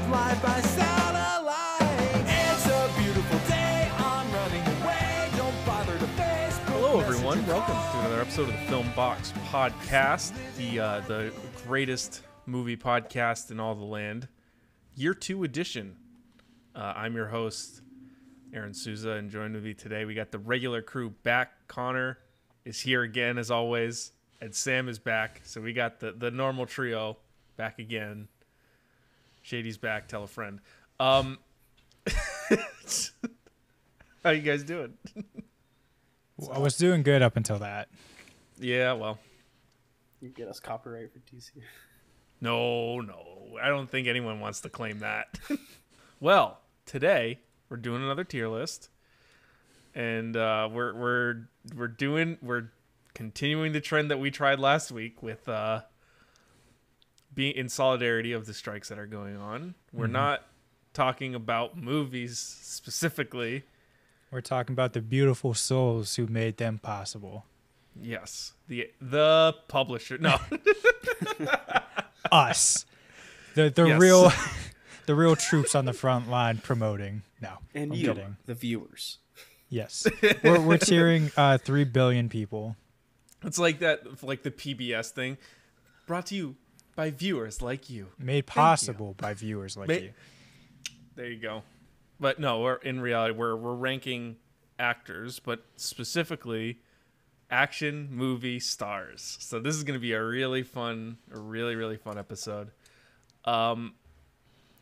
broadcast live by satellite. It's a beautiful day, I'm running away. Don't bother to Facebook. Hello, everyone. Welcome to another episode of the Film Box Podcast, the greatest movie podcast in all the land. Year 2 edition. I'm your host, Aaron Souza, and joined with me today, we got the regular crew back. Connor is here again, as always, and Sam is back. So we got the normal trio back again. Shady's back. Tell a friend. How you guys doing? I was doing good up until that. Yeah, well. You get us copyright for DC. No. I don't think anyone wants to claim that. Well, today we're doing another tier list, and we're continuing the trend that we tried last week with being in solidarity of the strikes that are going on. We're not talking about movies specifically. We're talking about the beautiful souls who made them possible. Yes, the publisher. No, Us, the Yes. real the real troops on the front line promoting. No, And I'm you, kidding. the viewers. Yes, we're cheering 3 billion people. it's like that, like the PBS thing, brought to you by viewers like you. Made possible by viewers like you. There you go. But no, in reality, we're ranking actors, but specifically action movie stars. So this is going to be a really fun episode.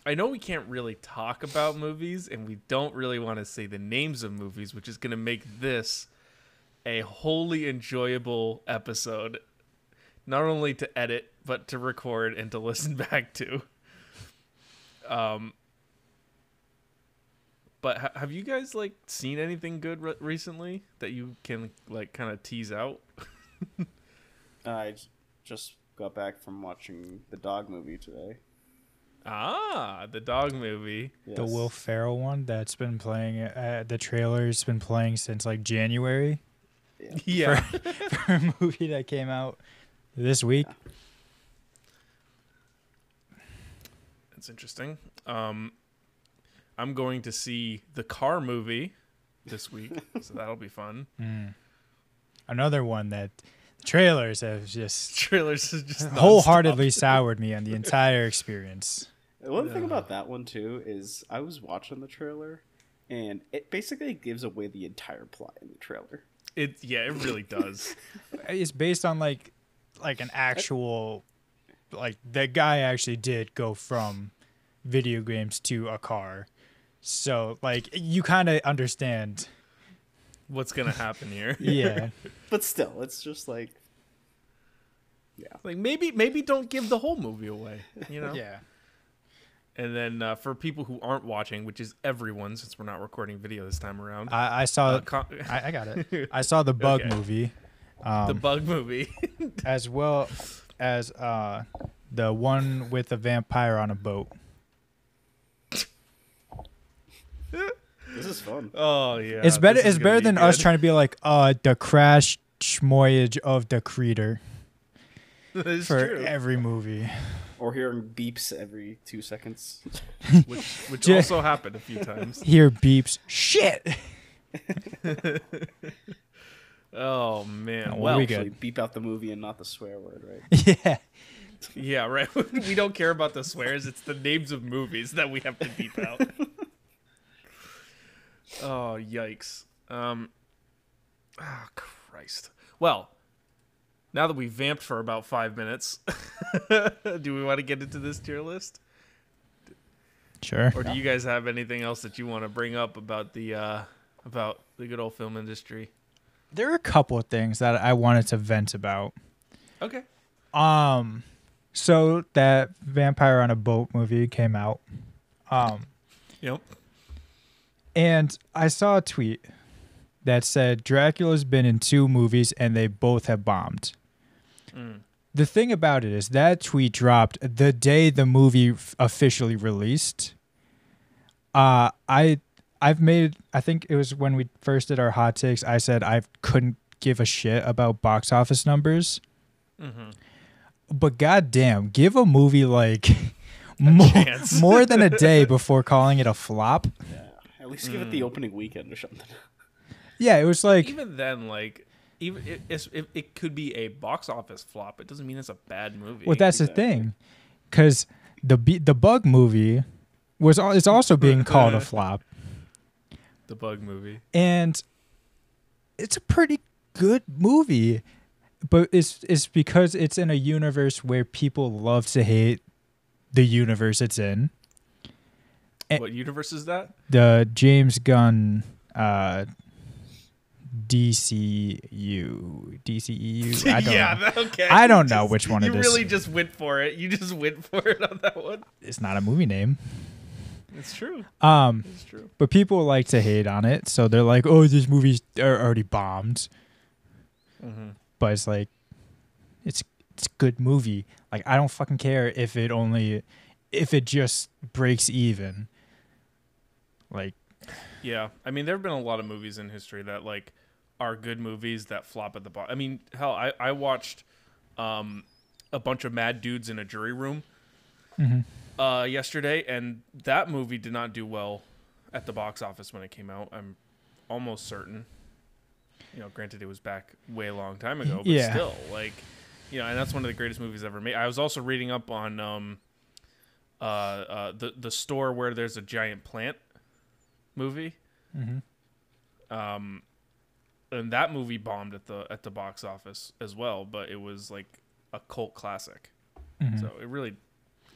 I know we can't really talk about movies, and we don't really want to say the names of movies, which is going to make this a wholly enjoyable episode, not only to edit, but to record and to listen back to. But have you guys seen anything good recently that you can kind of tease out? I just got back from watching the dog movie today. Ah, the dog movie. Yes. The Will Ferrell one that's been playing. The trailer's been playing since January. Yeah. For a movie that came out this week. That's interesting. I'm going to see the Car movie this week, so that'll be fun. Another one that the trailers have just Trailers is just wholeheartedly soured me on the entire experience. One thing about that one, too, is I was watching the trailer, and it basically gives away the entire plot in the trailer. It really does. It's based on an actual the guy actually did go from video games to a car. So you kind of understand What's gonna happen here? Yeah. But still, it's just maybe don't give the whole movie away, you know? Yeah. And then for people who aren't watching, which is everyone, since we're not recording video this time around, I saw I got it. I saw the Bug Okay. movie. The Bug movie. As well as the one with the vampire on a boat. this is fun. Oh yeah, It's better. this is It's gonna better be than us good. trying to be the crash schmoyage of the creator That is for true. every movie. Or hearing beeps every 2 seconds. which Ju- also happened a few times. Hear beeps. Shit. Oh man, No, well, we Actually, good. beep out the movie and not the swear word, right? Yeah. yeah, right. We don't care about the swears; it's the names of movies that we have to beep out. Oh yikes! Christ. Well, now that we vamped for about 5 minutes, do we want to get into this tier list, Sure. or do you guys have anything else that you want to bring up about the good old film industry? There are a couple of things that I wanted to vent about. Okay. So that Vampire on a Boat movie came out. Yep. And I saw a tweet that said Dracula's been in 2 movies and they both have bombed. The thing about it is that tweet dropped the day the movie officially released. I think it was when we first did our hot takes, I said I couldn't give a shit about box office numbers. But goddamn, give a movie like chance. more than a day before calling it a flop. Yeah, at least give it the opening weekend or something. Yeah, it was like Even then, like, even it could be a box office flop. It doesn't mean it's a bad movie. well, that's Exactly. the thing, because the Bug movie is also being called a flop, the Bug movie. and it's a pretty good movie, but it's because it's in a universe where people love to hate the universe it's in. What universe is that? The James Gunn DCEU. I don't know. Okay. I don't know which one it You is. really just went for it. You just went for it on that one. It's not a movie name. It's true. It's true. But people like to hate on it, so they're like, "Oh, these movies are already bombed." Mm-hmm. But it's like, it's a good movie. Like, I don't fucking care if it just breaks even. Like, Yeah, I mean, there have been a lot of movies in history that like are good movies that flop at the bottom. I mean, hell, I watched a bunch of mad dudes in a jury room yesterday, and that movie did not do well at the box office when it came out. I'm almost certain. You know, granted, it was back way long time ago, but Yeah. still, like, you know, and that's one of the greatest movies ever made. I was also reading up on the store where there's a giant plant movie. And that movie bombed at the box office as well, but it was like a cult classic. So it really,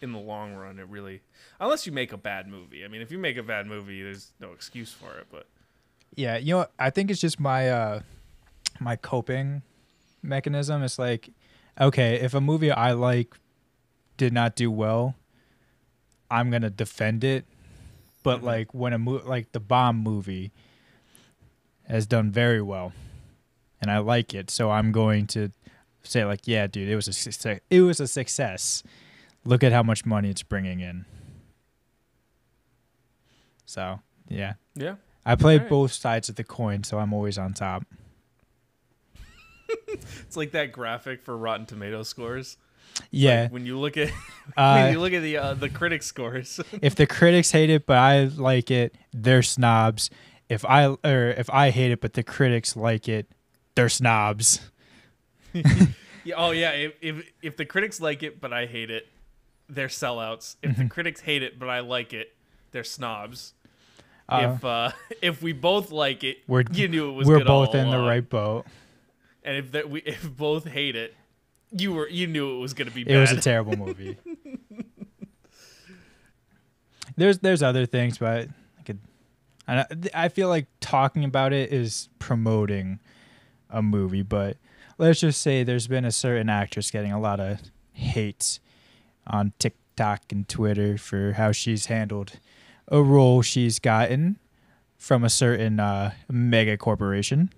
in the long run, it really, unless you make a bad movie. I mean, if you make a bad movie, there's no excuse for it. But yeah, you know what? I think it's just my my coping mechanism. It's like, okay, if a movie I like did not do well, I'm gonna defend it. But like when like the Bomb movie has done very well, and I like it, so I'm going to say like, yeah, dude, it was a success. It was a success. Look at how much money it's bringing in. So yeah, yeah, I played Alright. both sides of the coin, so I'm always on top. it's like that graphic for Rotten Tomato scores. Yeah, Like when you look at the critic scores. if the critics hate it but I like it, they're snobs. If I hate it but the critics like it, they're snobs. Yeah, oh yeah. If the critics like it but I hate it, they're sellouts. If the critics hate it but I like it, they're snobs. If we both like it, you knew it was we're good both all in the along. right boat. And if both hate it, you knew it was gonna be It bad. was a terrible movie. There's other things, but I feel like talking about it is promoting a movie. But let's just say there's been a certain actress getting a lot of hate on TikTok and Twitter for how she's handled a role she's gotten from a certain mega corporation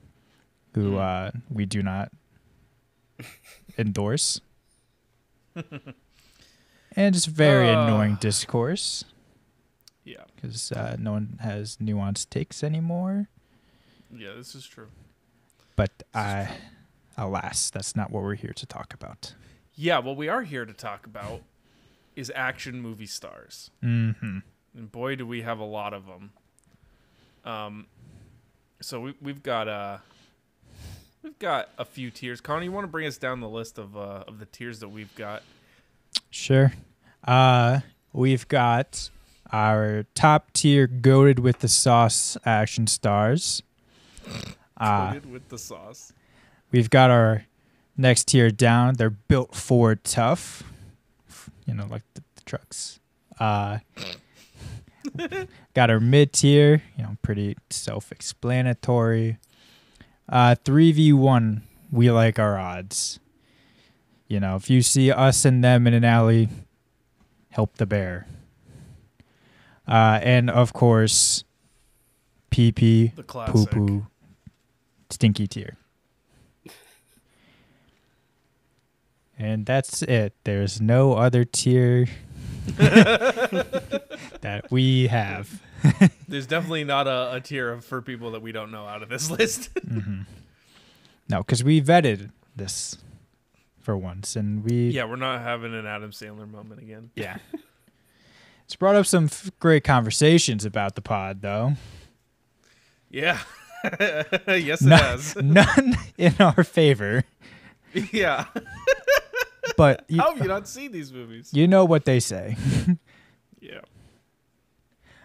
who we do not endorse. And it's very annoying discourse Yeah, because no one has nuanced takes anymore. yeah, this is true. But alas, that's not what we're here to talk about. Yeah, what we are here to talk about is action movie stars, Mm-hmm. and boy, do we have a lot of them. So we've got a few tiers. Connor, you want to bring us down the list of the tiers that we've got? Sure. We've got our top tier goated with the sauce action stars. Coated with the sauce. We've got our next tier down. They're built for tough. You know, like the trucks. Got our mid tier, pretty self-explanatory. 3v1, we like our odds. If you see us and them in an alley, help the bear. And of course, pee-pee, The classic. poo-poo, stinky tier. And that's it. There's no other tier that we have. There's definitely not a tier for people that we don't know out of this list. No, because we vetted this for once, and we Yeah, we're not having an Adam Sandler moment again. yeah. It's brought up some great conversations about the pod, though. Yeah. Yes, it has. None in our favor. Yeah. But How have you not seen these movies? you know what they say. Yeah.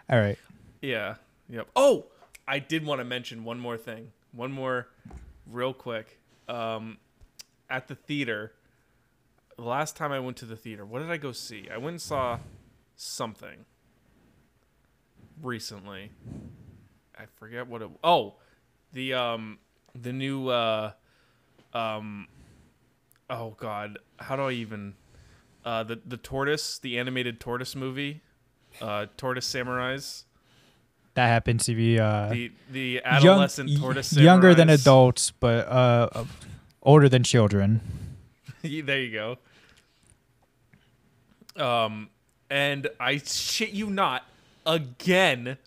All right. Yeah. Yep. Oh, I did want to mention one more thing. One more real quick. At the theater, the last time I went to the theater, what did I go see? I went and saw something recently. I forget what it. Oh, the new oh God, how do I even the tortoise, the animated tortoise movie, Tortoise Samurais, That happens to be the adolescent tortoise samurais. younger than adults, but older than children. There you go. And I shit you not, again,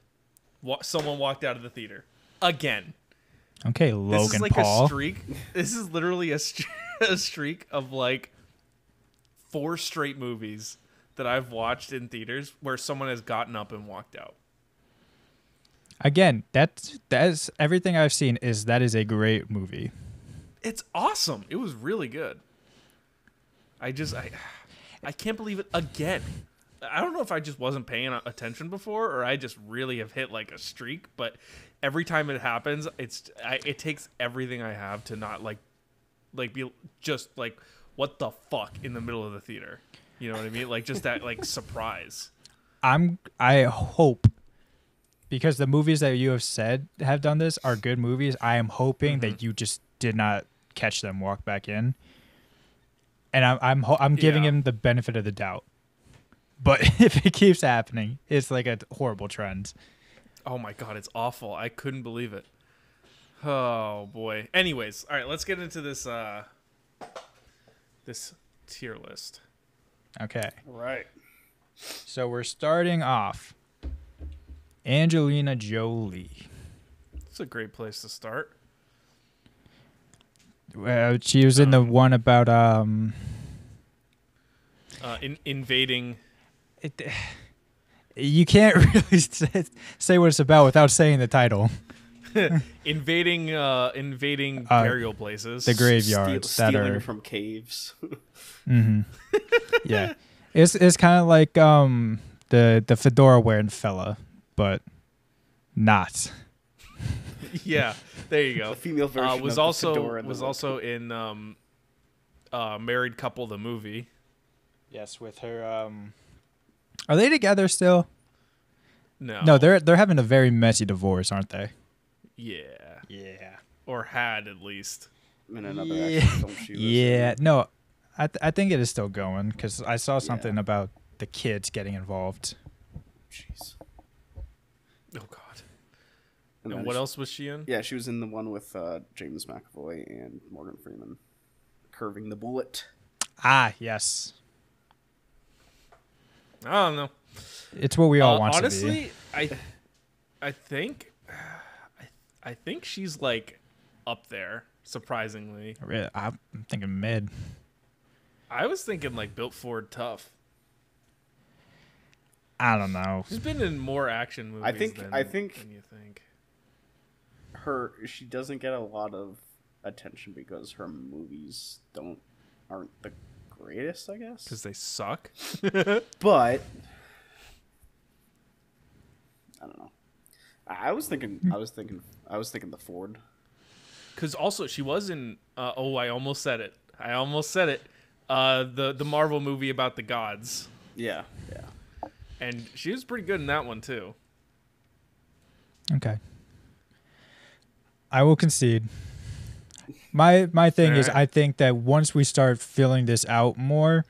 someone walked out of the theater. Again. Okay, This Logan is like Paul. a streak. This is literally a streak of like 4 straight movies that I've watched in theaters where someone has gotten up and walked out. Again, that's everything I've seen that is a great movie. It's awesome. It was really good. I can't believe it again. I don't know if I just wasn't paying attention before or I just really have hit like a streak, but every time it happens, it takes everything I have to not like be just like, what the fuck in the middle of the theater. You know what I mean? Like just that like surprise. I hope, because the movies that you have said have done this are good movies, I am hoping that you just did not catch them walk back in. And I'm giving him the benefit of the doubt. But if it keeps happening, it's like a horrible trend. Oh my God, it's awful. I couldn't believe it. Oh boy. Anyways, all right, let's get into this this tier list. Okay. All right. So we're starting off. Angelina Jolie. It's a great place to start. She was in the one about Invading. you can't really say what it's about without saying the title. invading burial places. The graveyards Stealing from caves. Yeah, it's kind of like the fedora wearing fella, but not. Yeah, there you go. The female version was of the also fedora and the was whip. also in Married Couple the movie. Yes, with her. Are they together still? No, they're having a very messy divorce, aren't they? yeah, Yeah. or had at least. In another Yeah. action film she was Yeah. in. No, I think it is still going because I saw something about the kids getting involved. Jeez. Oh God. And And then what else was she in? Yeah, she was in the one with James McAvoy and Morgan Freeman. Curving the Bullet. Ah, yes. I don't know. It's what we all want honestly, to be. I think she's like up there. Surprisingly, I'm thinking mid. I was thinking like Built Ford Tough. I don't know. She's been in more action movies. I think than you think. She doesn't get a lot of attention because her movies aren't the greatest, I guess. Because they suck. But I don't know. I was thinking the Ford. Because also she was in. I almost said it. The Marvel movie about the gods, Yeah. and she was pretty good in that one too. Okay. I will concede. My thing is, Alright. I think that once we start filling this out more,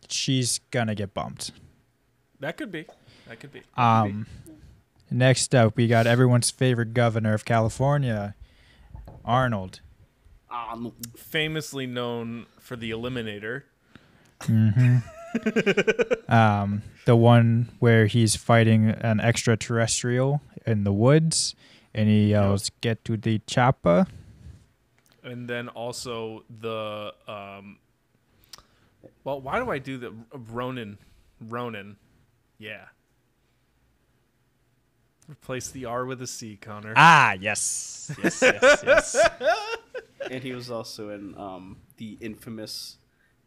she's gonna get bumped. That could be. Next up, we got everyone's favorite governor of California, Arnold. Famously known for the Eliminator. The one where he's fighting an extraterrestrial in the woods, and he yells, "Get to the chopper." And then also the well, why do I do the Ronin? Yeah. Replace the R with a C, Connor. Ah, yes. Yes. And he was also in the infamous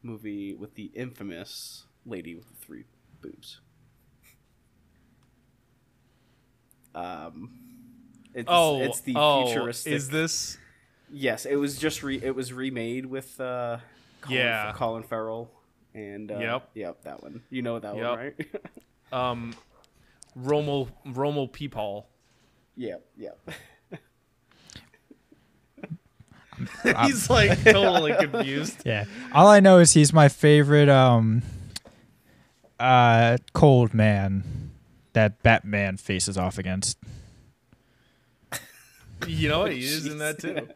movie with the infamous lady with the 3 boobs. It's the futuristic. Is this? Yes, it was just it was remade with Colin Farrell and yep, that one. You know that one, right? Romo Peephall. Yep. He's like totally confused. Yeah. All I know is he's my favorite cold man that Batman faces off against. You know what? He is in that too.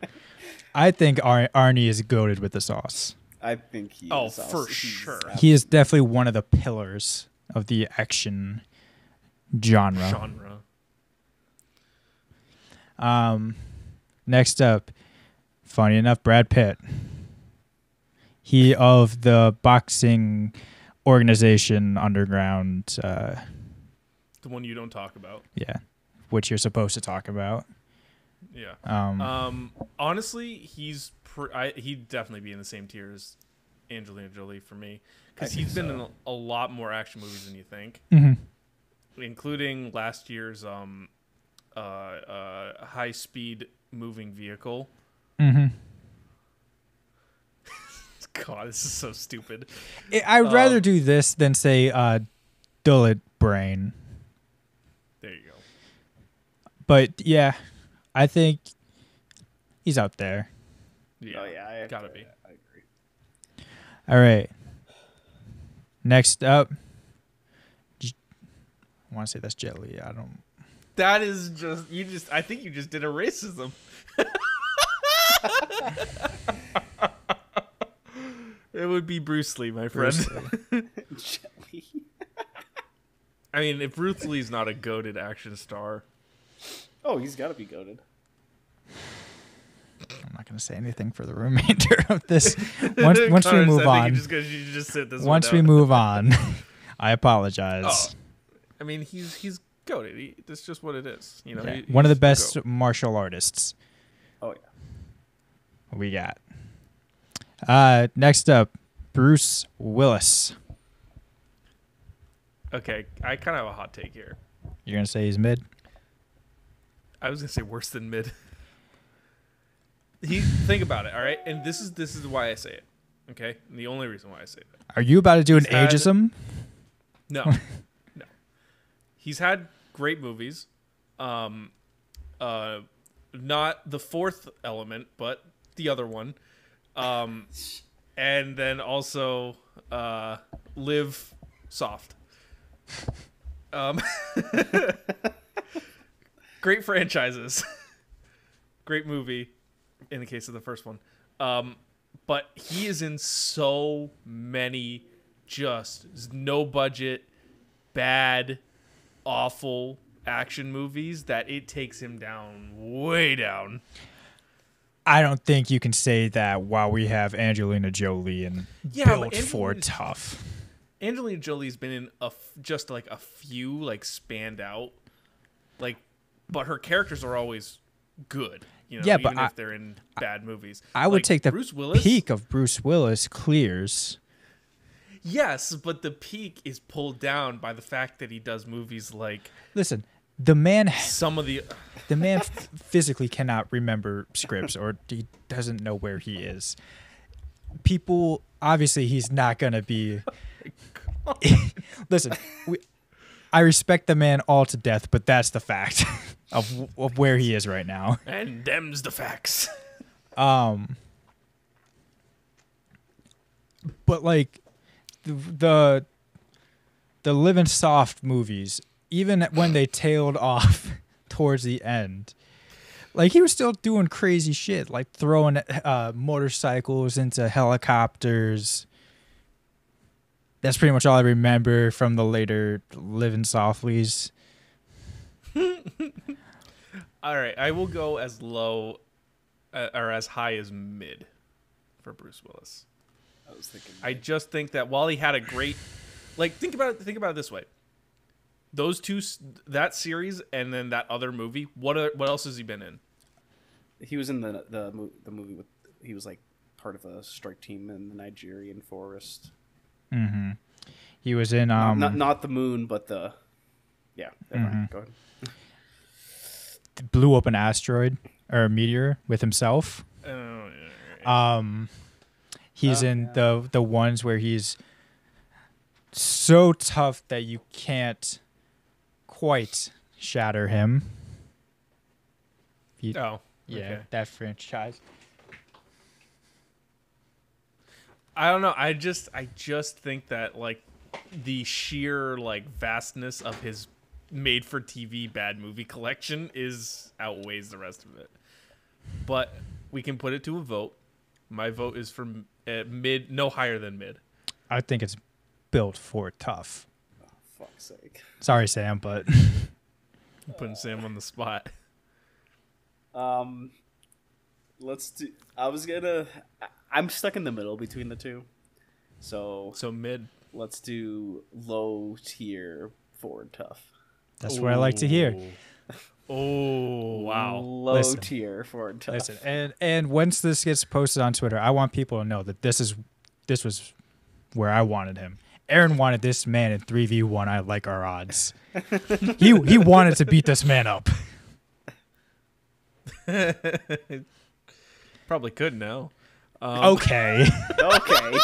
I think Arnie is goated with the sauce. I think he Oh, is. for sure. He is definitely one of the pillars of the action genre. Next up, funny enough, Brad Pitt. He of the boxing organization Underground. The one you don't talk about. Yeah, which you're supposed to talk about. Yeah. Honestly, he'd definitely be in the same tier as Angelina Jolie for me, because he's been in a lot more action movies than you think, including last year's high-speed moving vehicle. God, this is so stupid. I'd rather do this than say Dullet Brain. There you go. But yeah, I think he's up there. Yeah, Oh yeah, gotta be. I agree. All right. Next up, I want to say that's Jet Li. I don't. That is just. I think you just did a racism. It would be Bruce Lee, my friend. Jet Li. I mean, if Bruce Lee's not a goated action star, Oh, he's got to be goated. I'm not going to say anything for the remainder of this. Once we move on. Once we move on, I apologize. Oh, I mean, he's goated. That's just what it is. You know, Yeah. One of the best martial artists Oh yeah. we got. Next up, Bruce Willis. Okay, I kind of have a hot take here. You're going to say he's mid? I was gonna say worse than mid. Think about it, all right? And this is why I say it. Okay? And the only reason why I say that. Are you about to do an ageism? No. No. He's had great movies. Not The Fourth Element, but the other one. And then also Live Soft. Great franchises. Great movie in the case of the first one. But he is in so many just no budget, bad, awful action movies that it takes him down, way down. I don't think you can say that while we have Angelina Jolie and Built for Tough. Angelina Jolie's been in just like a few like spanned out, like, but her characters are always good. You know, yeah, even but if they're in bad movies. I would like, take the Bruce Willis, peak of Bruce Willis clears. Yes, but the peak is pulled down by the fact that he does movies like. Listen, the man physically cannot remember scripts, or he doesn't know where he is. People, obviously, he's not gonna be. Listen, I respect the man all to death, but that's the fact of where he is right now. And them's the facts. But like the Living Soft movies, even when they tailed off towards the end, like he was still doing crazy shit, like throwing motorcycles into helicopters. That's pretty much all I remember from the later Living Softlies. All right, I will go as low or as high as mid for Bruce Willis. I was thinking. I just think that while he had a great, like, think about it this way. those two, that series, and then that other movie. What else has he been in? He was in the movie with. He was like part of a strike team in the Nigerian forest. Mm-hmm. He was in not the moon, but the. Yeah. Never mind. Go ahead. blew up an asteroid or a meteor with himself. Oh, yeah. He's in the ones where he's so tough that you can't quite shatter him. Oh, yeah, okay. that franchise. I don't know. I just think that like the sheer like vastness of his made for TV bad movie collection outweighs the rest of it. But we can put it to a vote. My vote is for mid, no higher than mid. I think it's built for tough. Oh, fuck's sake. Sorry, Sam, but I'm putting Sam on the spot. Let's do. I'm stuck in the middle between the two. So mid. Let's do low tier forward tough. that's what I like to hear. Oh, wow. Low Listen. tier forward tough. Listen, and once this gets posted on Twitter, I want people to know that this was where I wanted him. Aaron wanted this man in 3v1. I like our odds. He wanted to beat this man up. Probably could now. Okay. Okay.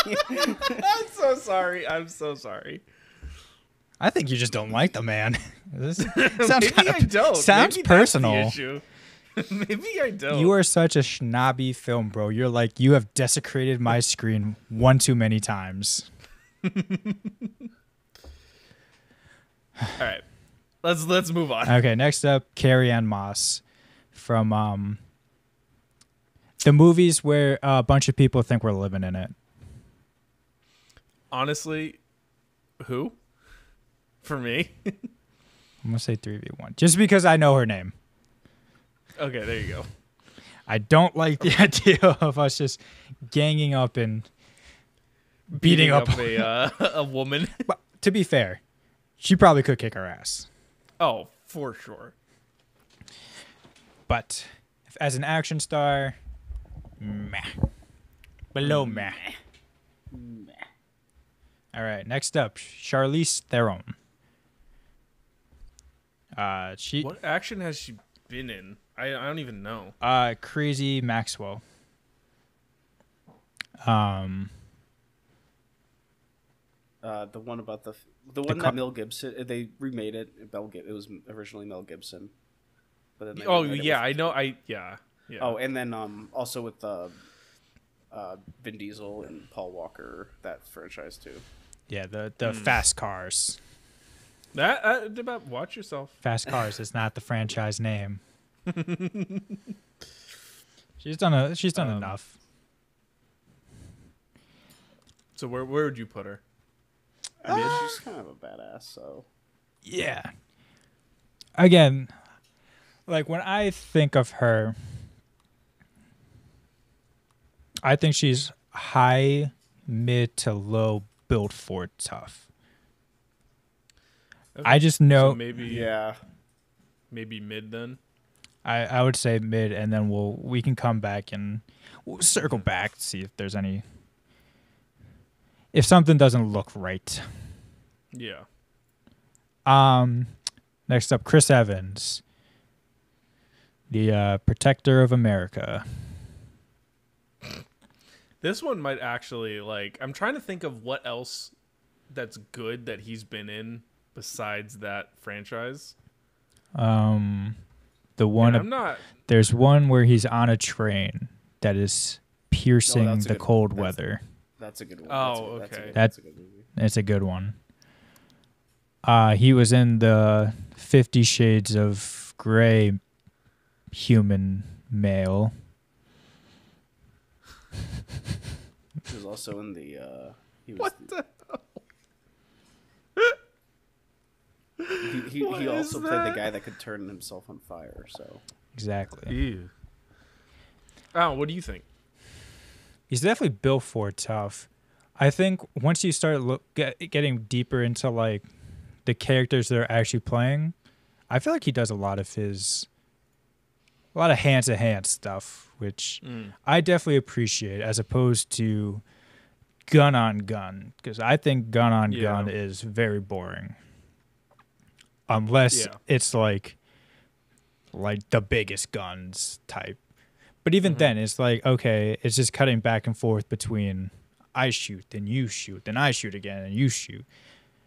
I'm so sorry. I think you just don't like the man. This sounds Maybe kind I don't. Sounds Maybe that's the personal. issue. Maybe I don't. You are such a snobby film, bro. You're like, you have desecrated my screen one too many times. All right. Let's move on. Okay, next up, Carrie Ann Moss from the movies where a bunch of people think we're living in it. Honestly, who? For me? I'm going to say 3v1. Just because I know her name. Okay, there you go. I don't like the idea of us just ganging up and beating up a woman. But to be fair, she probably could kick our ass. Oh, for sure. But as an action star, meh. Below meh. All right, next up, Charlize Theron. What action has she been in? I don't even know. Crazy Maxwell. The one about the one that Mel Gibson, they remade it. It was originally Mel Gibson, but then they remade it yeah, with- I know. Yeah. Oh, and then also with Vin Diesel and Paul Walker, that franchise too. Yeah, the fast cars. That about watch yourself. Fast Cars is not the franchise name. She's done enough. So where would you put her? I mean, she's kind of a badass. So Yeah. Again, like when I think of her, I think she's high, mid to low built for tough. Okay. I just know So maybe mid then. I would say mid, and then we can come back and we'll circle back to see if there's if something doesn't look right. Yeah. Next up, Chris Evans, the Protector of America. This one might actually I'm trying to think of what else that's good that he's been in besides that franchise. The one I'm not. There's one where he's on a train that is piercing that's a the good- cold that's- weather. that's a good one. Oh, That's a okay. that's a good movie. It's a good one. He was in the 50 Shades of Grey human male. He was also in the. He was What the, he What is also played the that? guy that could turn himself on fire. So Exactly. Ew. Oh, what do you think? He's definitely built for tough. I think once you start getting deeper into like the characters they're actually playing, I feel like he does a lot of hand-to-hand stuff, which I definitely appreciate, as opposed to gun on gun, because I think gun on gun is very boring. Unless it's like the biggest guns type. But even then, it's like, okay, it's just cutting back and forth between I shoot, then you shoot, then I shoot again, and you shoot.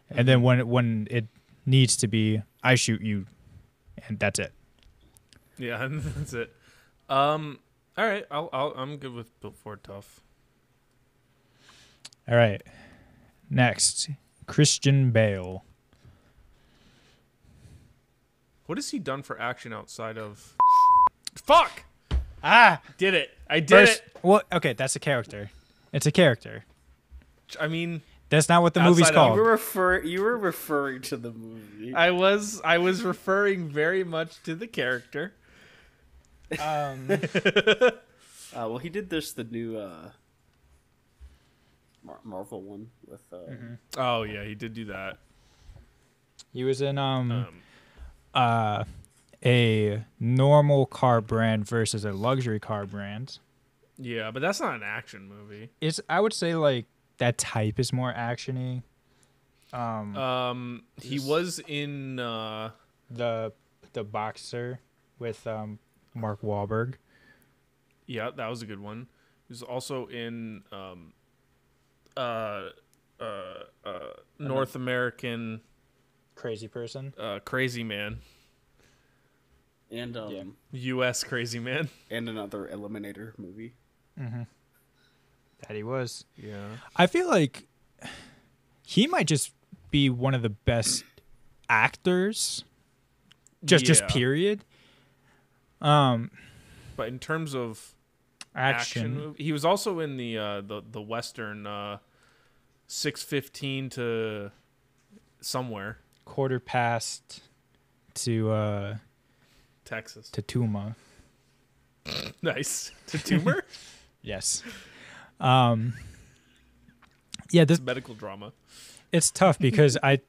And then when it needs to be I shoot you, and that's it. Yeah, that's it. All right, I'm good with Built Ford Tough. All right. Next, Christian Bale. What has he done for action outside of? Fuck! Did it? I did First, it. well, okay, that's a character. It's a character. I mean, that's not what the movie's outside of- called. You were referring to the movie. I was referring very much to the character. Well, he did the new Marvel one with. Oh yeah, he did do that. He was in a normal car brand versus a luxury car brand. Yeah, but that's not an action movie. I would say like that type is more actiony. He was in The Boxer with Mark Wahlberg. Yeah, that was a good one. He was also in North American Crazy Person. Crazy Man. And US Crazy Man. and another Eliminator movie. That he was. Yeah. I feel like he might just be one of the best actors. Just period. But in terms of action Action. movie, he was also in the Western 6:15 to somewhere. Quarter past to Texas. Tuma. Nice. To tumor? Yes. Yeah, this Medical drama. it's tough because I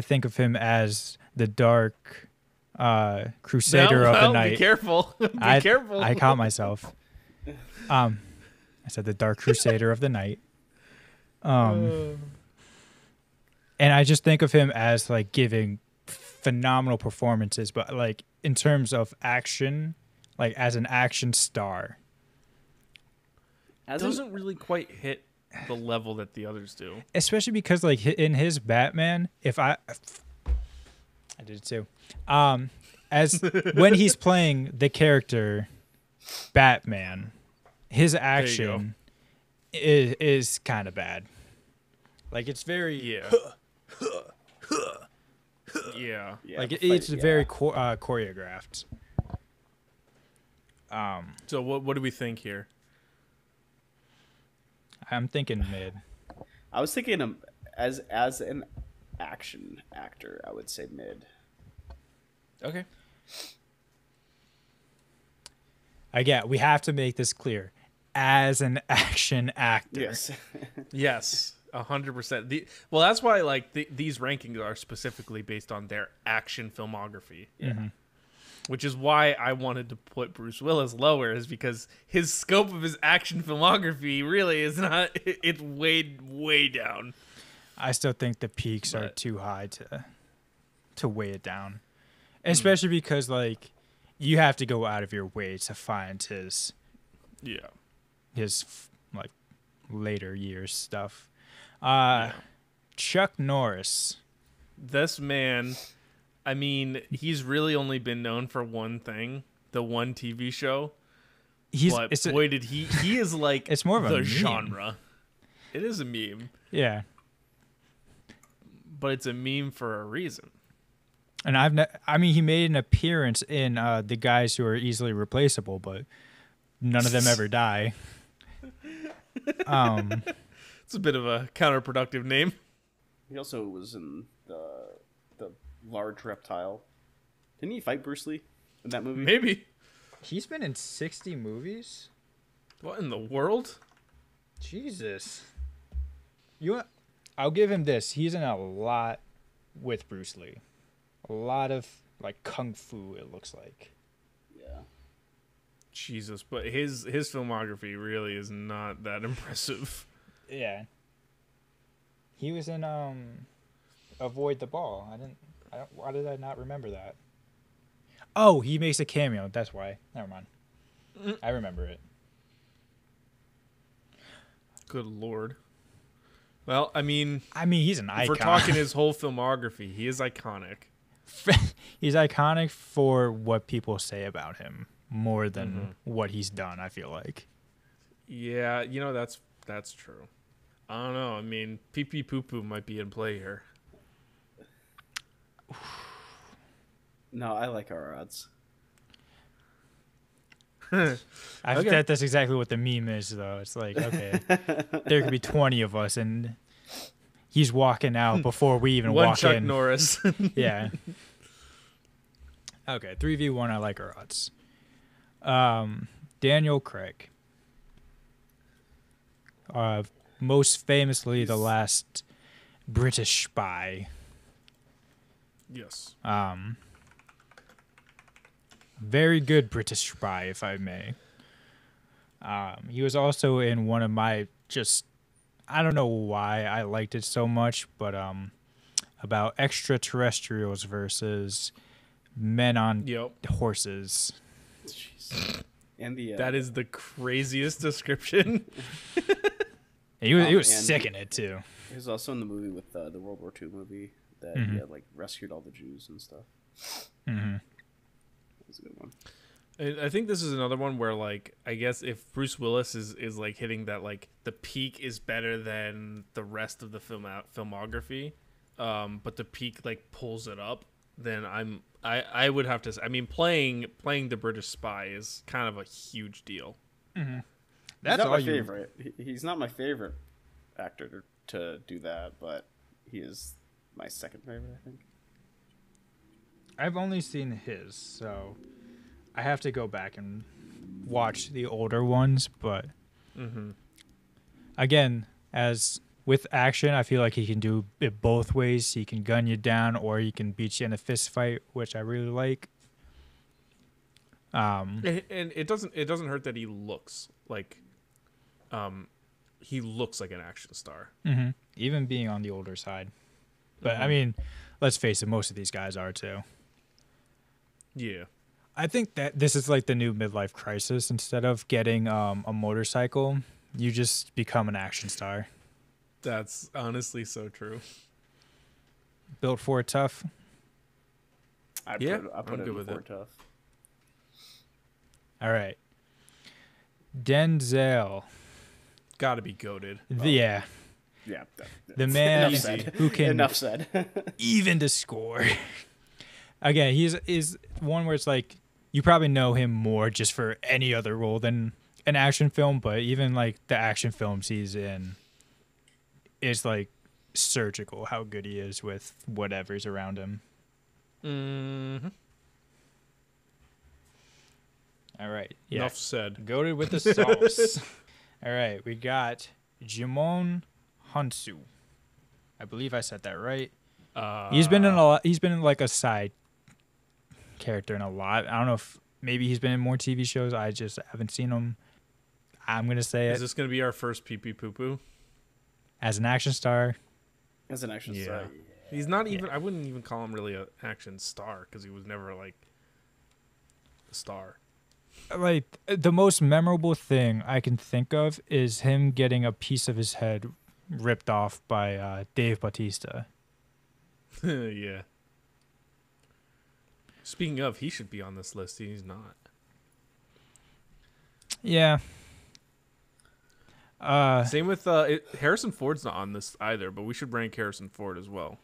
think of him as the dark crusader of the night. Be careful. Be careful. I caught myself. I said the dark crusader of the night. And I just think of him as like giving phenomenal performances, but like in terms of action, like as an action star. Doesn't really quite hit the level that the others do. Especially because like in his Batman, I did it too. As when he's playing the character Batman, his action is kind of bad. Like it's very Yeah. like it's very choreographed. So what do we think here? I'm thinking mid. I was thinking as an action actor, I would say mid. Okay. Again, we have to make this clear. As an action actor. Yes. Yes, 100%. Well, that's why like these rankings are specifically based on their action filmography. Mm-hmm. Which is why I wanted to put Bruce Willis lower, is because his scope of his action filmography really is not. It's way down. I still think the peaks are too high to weigh it down, especially because like you have to go out of your way to find his like later years stuff. Chuck Norris. This man, I mean, he's really only been known for one thing, the one TV show. He is like it's more of a the meme. genre. It is a meme. Yeah. But it's a meme for a reason. And he made an appearance in The Guys Who Are Easily Replaceable, but none of them ever die. It's a bit of a counterproductive name. He also was in the Large Reptile. Didn't he fight Bruce Lee in that movie? Maybe. He's been in 60 movies? What in the world? Jesus. I'll give him this. He's in a lot with Bruce Lee. A lot of like kung fu. It looks like. Yeah. Jesus, but his filmography really is not that impressive. Yeah. He was in Avoid the Ball. I don't. Why did I not remember that? Oh, he makes a cameo. That's why. Never mind. I remember it. Good lord. Well, I mean, he's an if icon. we're talking his whole filmography, he is iconic. He's iconic for what people say about him more than what he's done, I feel like. Yeah, that's true. I don't know. I mean, Pee Pee Poo Poo might be in play here. No, I like our odds. I think that's exactly what the meme is, though. It's like, okay, there could be 20 of us, and he's walking out before we even One walk Chuck in. Norris. Yeah. Okay, 3v1, I like our odds. Daniel Craig. Most famously, the last British spy. Yes. Very good British spy, if I may. He was also in one of my I don't know why I liked it so much, but about extraterrestrials versus men on horses. Jeez. And the that is the craziest description. He was sick in it too. He was also in the movie with the World War II movie that he had like rescued all the Jews and stuff. Mm-hmm. That was a good one. I think this is another one where, like, I guess if Bruce Willis is like hitting that, like, the peak is better than the rest of the filmography, but the peak like pulls it up, then I would have to. I mean, playing the British spy is kind of a huge deal. Mm-hmm. That's not my favorite. He's not my favorite actor to do that, but he is my second favorite, I think. I've only seen his, so I have to go back and watch the older ones. But again, as with action, I feel like he can do it both ways. He can gun you down, or he can beat you in a fist fight, which I really like. And it doesn't hurt that he looks like an action star. Mm-hmm. Even being on the older side. But I mean, let's face it, most of these guys are too. Yeah. I think that this is like the new midlife crisis. Instead of getting a motorcycle, you just become an action star. That's honestly so true. Built for it tough. I put it in for tough. All right. Denzel. Gotta be goated. Yeah. Yeah. The man who can enough said. even the score. Again, he's one where it's like you probably know him more just for any other role than an action film, but even like the action films he's in is like surgical how good he is with whatever's around him. Mm-hmm. All right. Yeah. Enough said. Goated with the sauce. All right, we got Jimon Hunsu. I believe I said that right. He's been in a lot. He's been in like a side character in a lot. I don't know if maybe he's been in more TV shows. I just haven't seen him. I'm gonna say Is this gonna be our first pee pee poo poo? As an action star. As an action star. Yeah. He's not even. I wouldn't even call him really an action star because he was never like a star. Like the most memorable thing I can think of is him getting a piece of his head ripped off by Dave Bautista. Yeah. Speaking of, he should be on this list. He's not. Yeah. Same with Harrison Ford's not on this either, but we should rank Harrison Ford as well.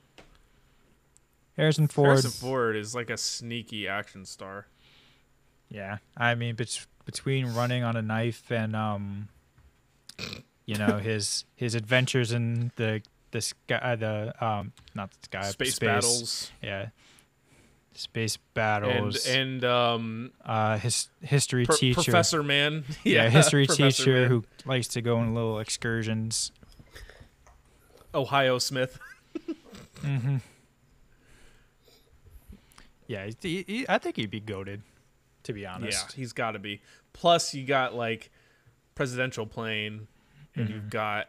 Harrison Ford is like a sneaky action star. Yeah, I mean, between running on a knife and his adventures in space battles. Yeah, space battles and his history teacher, Professor Man. Yeah, history Professor teacher Man. who likes to go on little excursions. Ohio Smith. Yeah, I think he'd be goated, to be honest. Yeah, he's got to be. Plus, you got like Presidential Plane, and you've got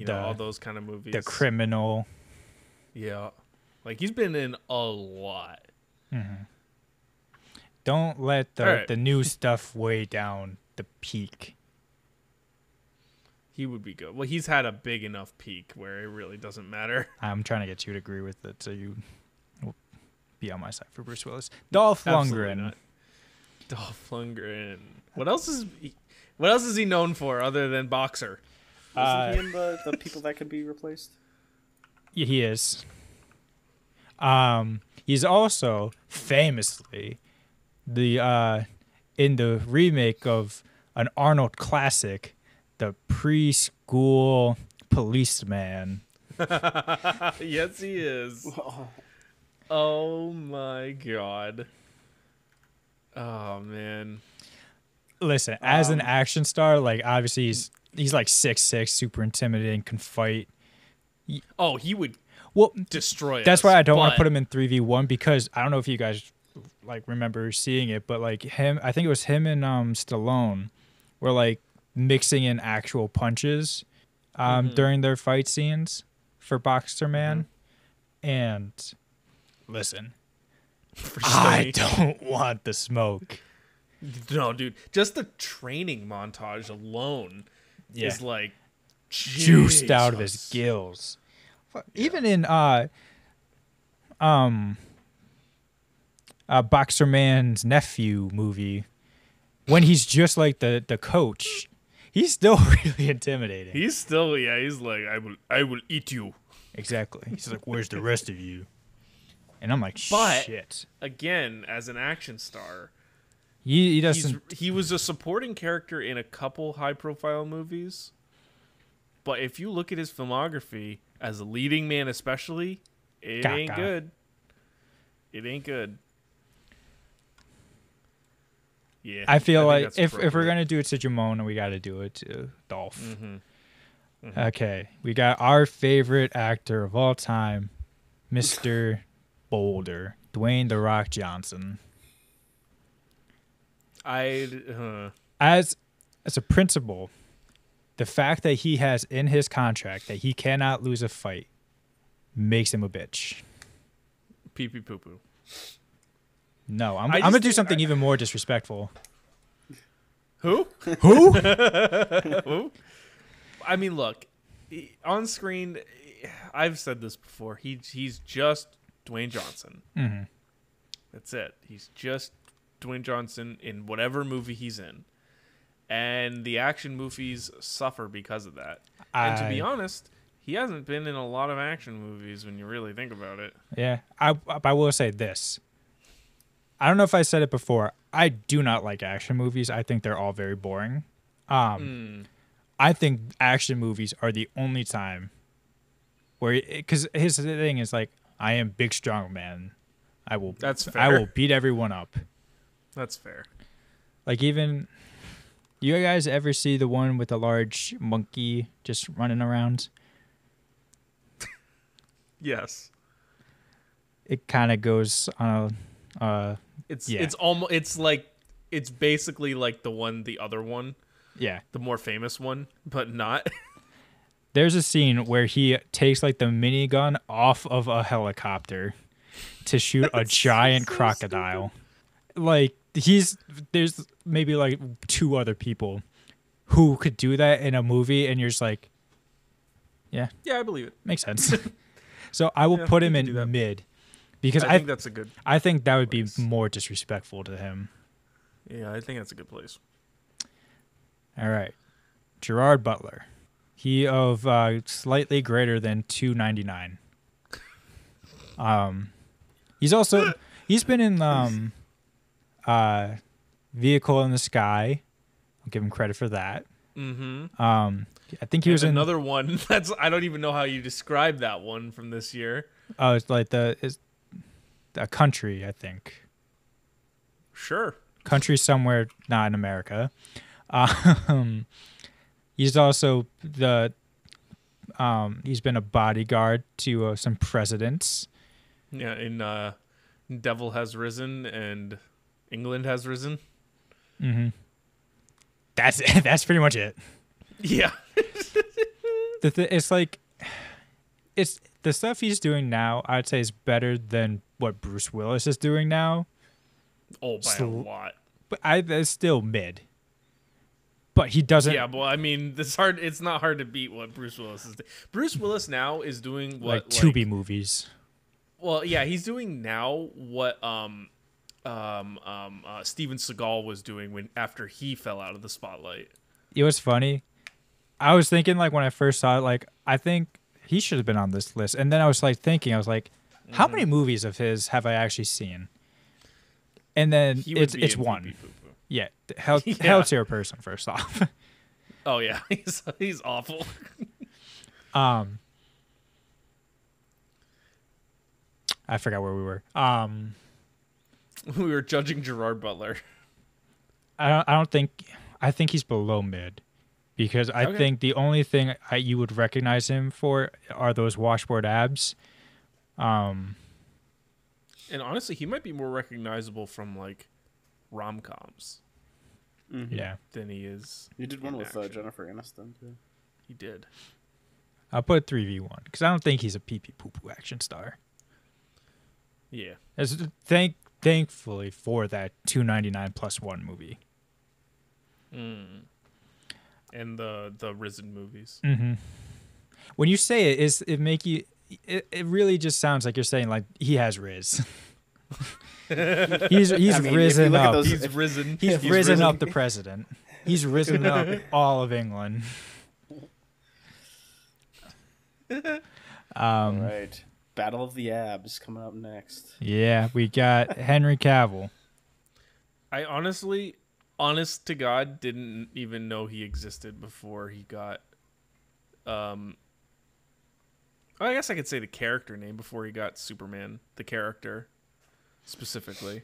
all those kind of movies. The Criminal. Yeah, like he's been in a lot. Don't let Alright. the new stuff weigh down the peak. He would be good. Well, he's had a big enough peak where it really doesn't matter. I'm trying to get you to agree with it, so you will be on my side for Bruce Willis. Dolph Absolutely Lundgren. not. Dolph Lundgren. What else is he known for other than boxer? Isn't he in the people that could be replaced? Yeah, he is. He's also famously in the remake of an Arnold classic, The Preschool Policeman. Yes, he is. Oh my god. Oh man. Listen, as an action star, like obviously he's like 6'6", super intimidating, can fight. Oh, he would Well, destroy that's us, why I don't want to but- put him in 3v1 because I don't know if you guys like remember seeing it, but like I think it was him and Stallone were like mixing in actual punches during their fight scenes for Boxer Man. And listen, I don't want the smoke. No, dude. Just the training montage alone Yeah. is like Juiced out of his Jesus. gills. Even in Boxer Man's nephew movie, when he's just like the coach, he's still really intimidating. He's still he's like I will eat you. Exactly. He's like, "Where's the rest of you?" And I'm like, But- "Shit." Again, as an action star, He doesn't. he was a supporting character in a couple high profile movies. But if you look at his filmography as a leading man especially, it ain't Gaga. good. It ain't good. Yeah. I feel think like that's if we're appropriate. gonna do it to Jamona, we got to do it to Dolph. Mm-hmm. Okay, we got our favorite actor of all time, Mr. Boulder, Dwayne the Rock Johnson. As a principal, the fact that he has in his contract that he cannot lose a fight makes him a bitch. pee pee poo poo. No, I'm I gonna just do think something even more disrespectful. Who? Who? Who? I mean, look, on screen, I've said this before. He's just Dwayne Johnson. Mm-hmm. That's it. He's just Dwayne Johnson in whatever movie he's in. And the action movies suffer because of that. And to be honest, he hasn't been in a lot of action movies when you really think about it. Yeah, I will say this. I don't know if I said it before. I do not like action movies. I think they're all very boring. I think action movies are the only time where, because his thing is like, I am big, strong man. That's fair. I will beat everyone up. That's fair. Like even, you guys ever see the one with the large monkey just running around? Yes. It kind of goes on a, It's almost it's basically like the other one, yeah. the more famous one, but not. There's a scene where he takes like the minigun off of a helicopter to shoot a giant crocodile. Like there's maybe like two other people who could do that in a movie, and you're just like, yeah, Yeah, I believe it. makes sense. So I will put he him can do that. in mid because I think that's a good. I think that would be place. more disrespectful to him. Yeah, I think that's a good place. All right, Gerard Butler. He of slightly greater than 299. He's been in Vehicle in the Sky. I'll give him credit for that. Mm-hmm. I think he was in another one. That's I don't even know how you describe that one from this year. it's like it's a country, I think. Sure. Country somewhere not in America. He's also the He's been a bodyguard to some presidents. Yeah, in Devil Has Risen and England Has Risen. That's that's pretty much it. Yeah. It's like it's the stuff he's doing now. I'd say is better than what Bruce Willis is doing now. Oh, by a lot. But it's still mid. But he doesn't. Yeah, well, I mean, it's not hard to beat what Bruce Willis is doing. Bruce Willis now is doing what like Tubi movies. Well, yeah, he's doing now what Steven Seagal was doing after he fell out of the spotlight. It was funny. I was thinking like when I first saw it, like I think he should have been on this list. And then I was like thinking, I was like, how many movies of his have I actually seen? And then it's one. Pee-pee-poo-poo. Yeah, hell's your person first off. Oh yeah, he's awful. I forgot where we were. We were judging Gerard Butler. I think he's below mid, because I think the only thing you would recognize him for are those washboard abs. And honestly, he might be more recognizable from like rom-coms. Yeah, Than he is. You did one with action. Jennifer Aniston too. He did. I'll put 3v1 because I don't think he's a pee-pee-poo-poo action star. Yeah. Thankfully for that $2.99+1 movie. And the Risen movies. When you say it really just sounds like you're saying like he has Riz. he's risen up. He's risen. He's risen up the president. He's risen up all of England. All right. Battle of the Abs coming up next. Yeah, we got Henry Cavill. I honest to God, didn't even know he existed before he got I guess I could say the character name before he got Superman, the character specifically.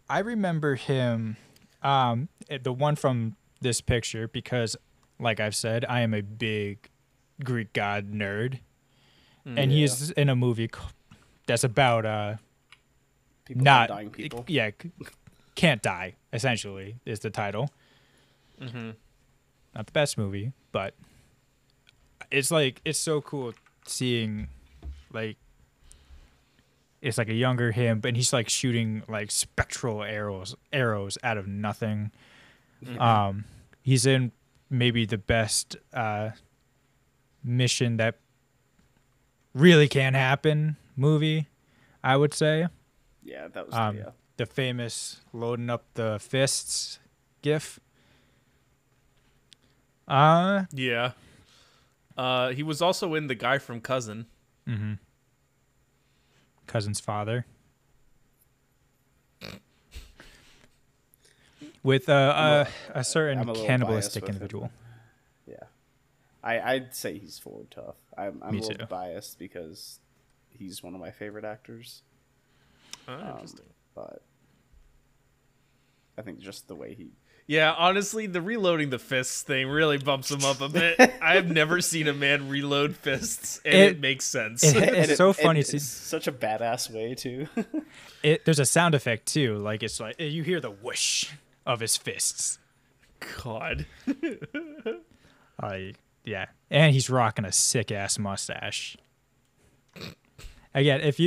I remember him, the one from this picture, because, like I've said, I am a big Greek god nerd, and he's in a movie that's about People not dying people. Yeah, can't die. Essentially, is the title. Not the best movie, but it's so cool seeing like. It's like a younger him, but he's like shooting like spectral arrows out of nothing. He's in maybe the best mission that really can happen movie, I would say. Yeah, that was The famous loading up the fists gif. Yeah. He was also in The Guy from Cousin. Cousin's father. With a certain I'm a little cannibalistic biased with individual. Yeah. I'd say he's forward tough. I'm a Me little too. biased because he's one of my favorite actors. Interesting. But I think just the way he... Yeah, honestly, the reloading the fists thing really bumps him up a bit. I've never seen a man reload fists, and it makes sense. It's so funny. It's such a badass way, too. There's a sound effect, too. Like, it's like, you hear the whoosh of his fists. God. Yeah. And he's rocking a sick-ass mustache. Again, if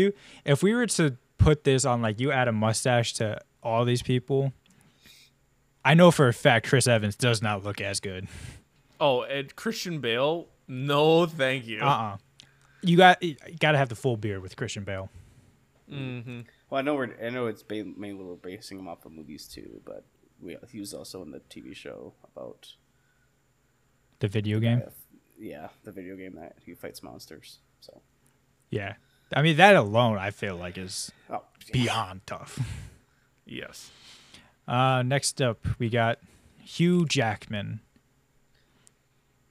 we were to put this on, like, you add a mustache to all these people... I know for a fact Chris Evans does not look as good. Oh, and Christian Bale? No, thank you. You got to have the full beard with Christian Bale. Mm-hmm. Well, I know it's mainly we're basing him off of movies too, but he was also in the TV show about The video game? The video game that he fights monsters. So Yeah. I mean, that alone I feel like is beyond tough. Yes. Next up, we got Hugh Jackman.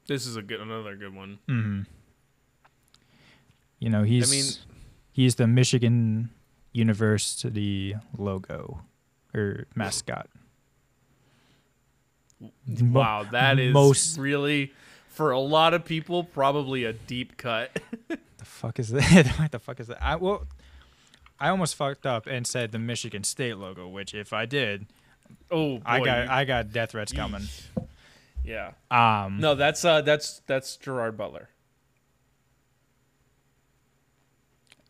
This is another good one. Mm-hmm. You know, he's the Michigan University logo or mascot. Wow, that is really For a lot of people, probably a deep cut. The fuck is that? What the fuck is that? I almost fucked up and said the Michigan State logo, which if I did, Oh, boy, I got death threats coming. Yeah. Um, No, that's Gerard Butler.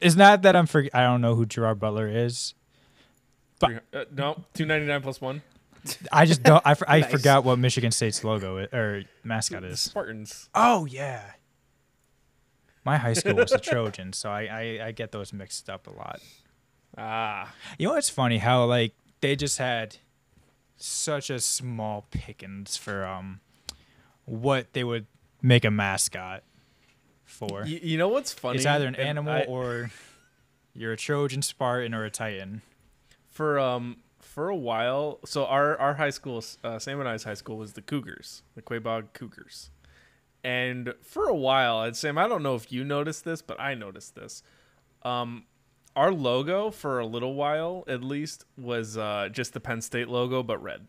it's not that I don't know who Gerard Butler is. But- No, $2.99 plus one. I just don't. I Nice. forgot what Michigan State's logo or mascot is. Spartans. Oh yeah. My high school was the Trojans, so I get those mixed up a lot. Ah. You know what's funny? How like they just had such a small pickings for what they would make a mascot for. You know what's funny? It's either an And animal or you're a Trojan, Spartan, or a Titan. for a while. So our high school, Sam and I's high school, was the Cougars, the Quabog Cougars. And for a while, and Sam, I don't know if you noticed this, but I noticed this. Our logo for a little while, at least, was just the Penn State logo, but red,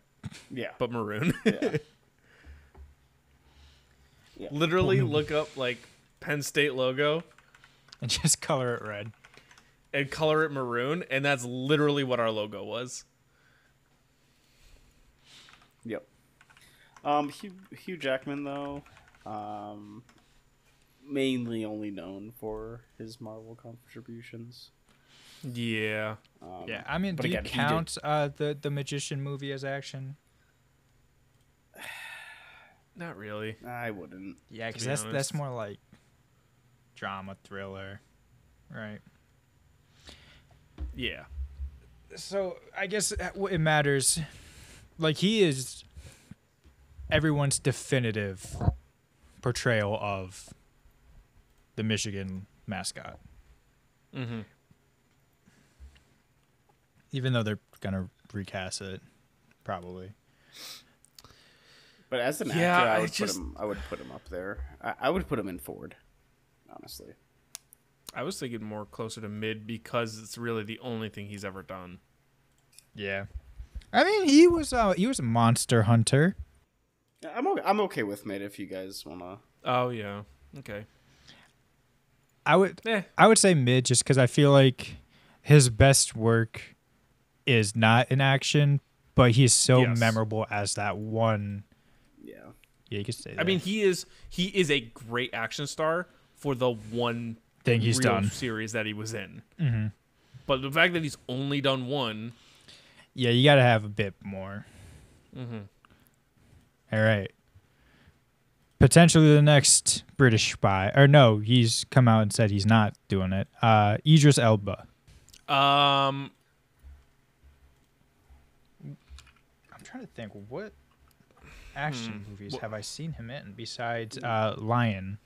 Yeah. but maroon. Yeah. Yeah. Literally, look up like Penn State logo And just color it red. and color it maroon, and that's literally what our logo was. Yep. Hugh Jackman though, mainly only known for his Marvel contributions. Yeah. Yeah, I mean, but do you again, he count the Magician movie as action? Not really. I wouldn't. Yeah, because be that's honest. more like drama thriller, right? Yeah. So I guess it matters. Like he is everyone's definitive portrayal of the Michigan mascot, Mm-hmm. even though they're gonna recast it, probably. But as an Yeah, actor, I would put him up there. I would put him in Ford, honestly. I was thinking more closer to mid because it's really the only thing he's ever done. Yeah, I mean he was a monster hunter. Yeah, I'm okay with mid if you guys wanna. Oh yeah. Okay. I would Eh. I would say mid just because I feel like his best work is not in action, but he's so Yes. memorable as that one. Yeah. Yeah, you could say that. I mean, he is a great action star for the one thing he's real done. series that he was in. Mm-hmm. But the fact that he's only done one. Yeah, you got to have a bit more. Mm-hmm. All right. Potentially the next British spy. Or no, he's come out and said he's not doing it. Idris Elba. Um. I'm trying to think, what action movies What- have I seen him in besides Lion?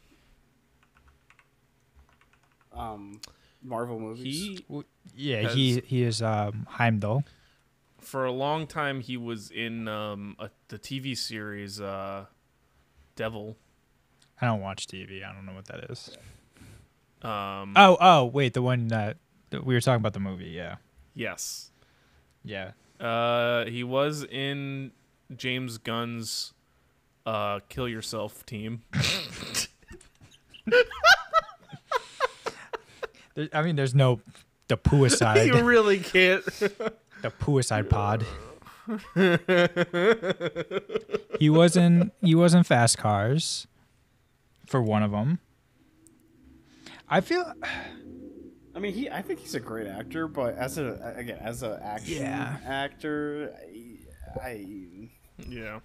Marvel movies. He Yeah, Has- he is Heimdall. for a long time he was in the TV series Devil. I don't watch TV. I don't know what that is. Um. Oh, wait, the one that we were talking about the movie. Yeah. Yes. Yeah. He was in James Gunn's Kill Yourself team. I mean, there's no the Puicide, You really can't. the Puicide pod. He was in Fast Cars for one of them. I feel I mean, I think he's a great actor, but as an action Yeah. actor, I Yeah.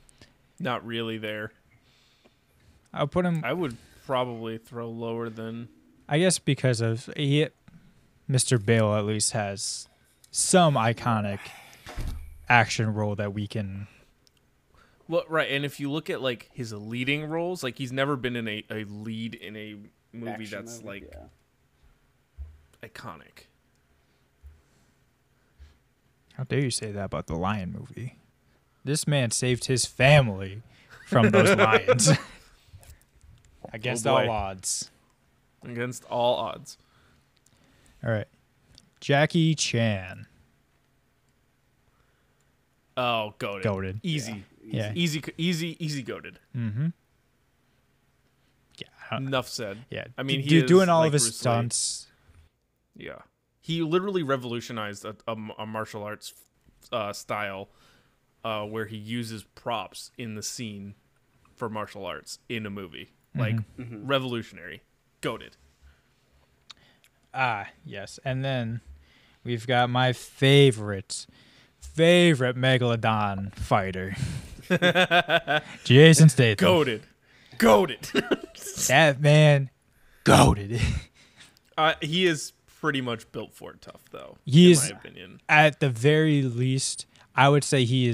Not really there. I'll put him. I would probably throw lower than. I guess because of Mr. Bale at least has some iconic action role that we can. Well, right, and if you look at like his leading roles, like he's never been in a lead in a movie action that's movie, like yeah. iconic. How dare you say that about the Lion movie? This man saved his family from those lions against Oh, boy. all odds. Against all odds. All right, Jackie Chan. Oh, goated. Goated. Easy. Yeah. Easy goated. Mm-hmm. Enough said. Yeah, I mean, Dude, doing all like of his Bruce Lee. stunts. Yeah, he literally revolutionized a martial arts style where he uses props in the scene for martial arts in a movie. Like revolutionary, goated. Ah, yes. And then we've got my favorite Megalodon fighter, Jason Statham. Goated. That man, goated. He is pretty much built for it tough, though. He in is, my opinion. at the very least, I would say he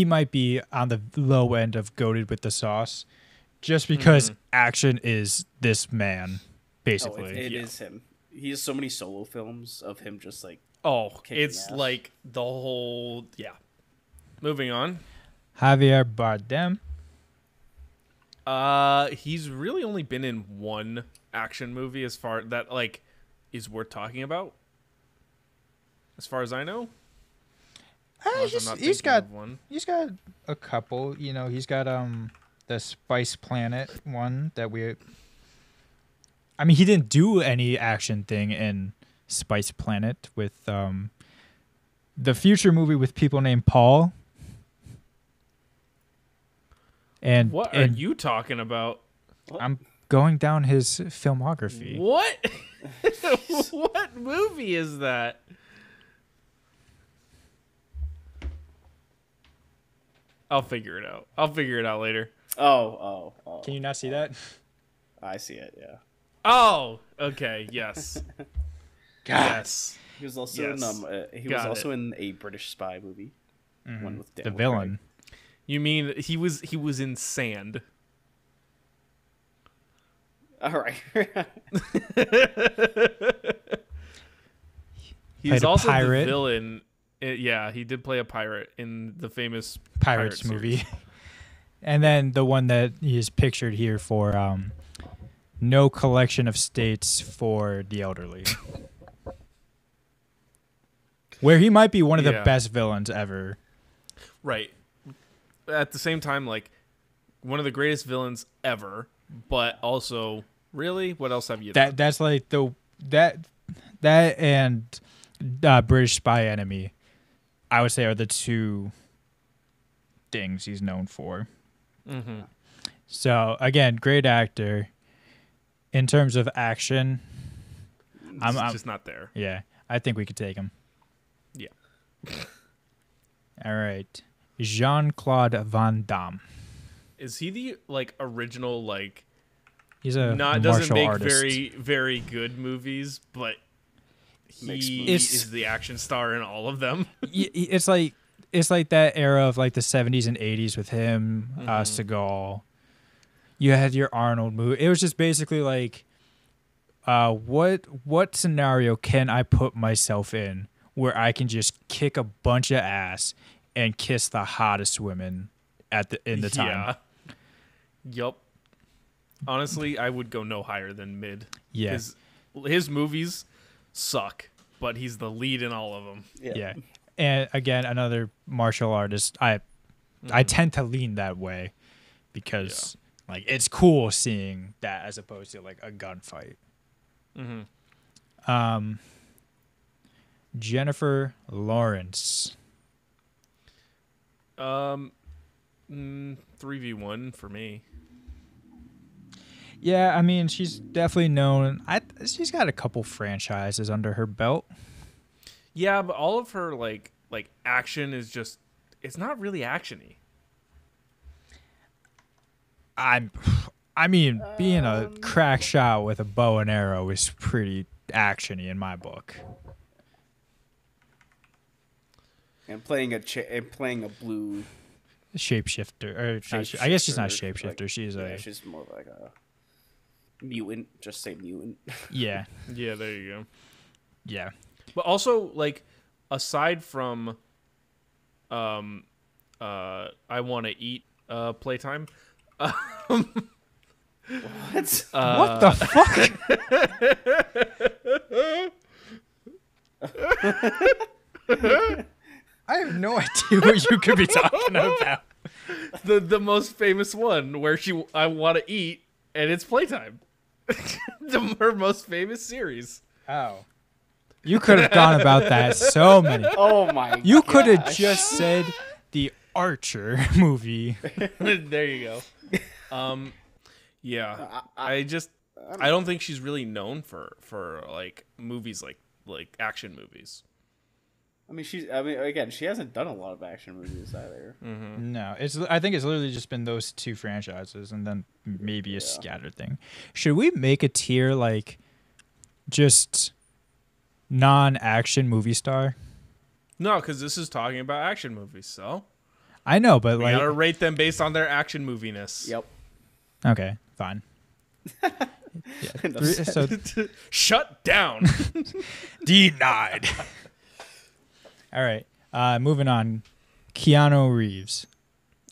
might be on the low end of goated with the sauce, just because action is this man, basically. It is him. He has so many solo films of him just like. Oh, kicking it's ass. like the whole Moving on. Javier Bardem. He's really only been in one action movie as far that like is worth talking about. As far as I know. Unless I'm not He's thinking got of one. he's got a couple. You know, he's got the Spice Planet one that we. I mean, he didn't do any action thing in Spice Planet with the future movie with people named Paul. And What are you talking about? I'm going down his filmography. What? What movie is that? I'll figure it out. I'll figure it out later. Oh. Can you not see that? I see it. Yeah. Oh, okay. Yes. Yes. He was also Yes. in a British spy movie. One with The Daniel villain. You mean he was in Sand? Craig. All right. He's Played a also pirate. the villain. Yeah, he did play a pirate in the famous Pirates pirate movie. series. And then the one that he is pictured here for No Collection of States for the Elderly. Where he might be one of the Yeah. best villains ever. Right. At the same time, like one of the greatest villains ever, but also really, what else have you done? That's like that and British Spy Enemy, I would say, are the two things he's known for. Mm-hmm. So again, great actor. In terms of action, I'm just not there. yeah, I think we could take him. Yeah. All right, Jean-Claude Van Damme. Is he the like original like He's a doesn't martial make artist. very very good movies, but Makes he movies. is the action star in all of them. It's like that era of like the 70s and 80s with him, Seagal. You had your Arnold movie. It was just basically like, what scenario can I put myself in where I can just kick a bunch of ass and kiss the hottest women in the time? Yeah. Yup. Honestly, I would go no higher than mid. Yeah. His movies suck, but he's the lead in all of them. Yeah. And again, another martial artist. I tend to lean that way because like it's cool seeing that as opposed to like a gunfight. Jennifer Lawrence. 3v1 for me. Yeah, I mean, she's definitely known. She's got a couple franchises under her belt. Yeah, but all of her like action is just it's not really actiony. I mean, being a crack shot with a bow and arrow is pretty actiony in my book. And playing a blue. Shapeshifter, or I guess she's not a shapeshifter. Like, she's she's more like a mutant. Just say mutant. yeah, Yeah, there you go. yeah. But also like aside from I want to eat playtime. What? What the fuck? I have no idea what you could be talking about. the most famous one where I want to eat and it's playtime. Her most famous series. Oh. You could have gone about that so many. Oh my! You could have gosh. just said the Archer movie. There you go. Yeah. I don't think she's really known for like movies like action movies. I mean, again, she hasn't done a lot of action movies either. No, I think it's literally just been those two franchises and then maybe a scattered thing. Should we make a tier like just non-action movie star? No, because this is talking about action movies, so I know, but we like, gotta rate them based on their action moviness. Yep. okay, fine. Enough said. So Shut down. denied. All right, moving on. Keanu Reeves.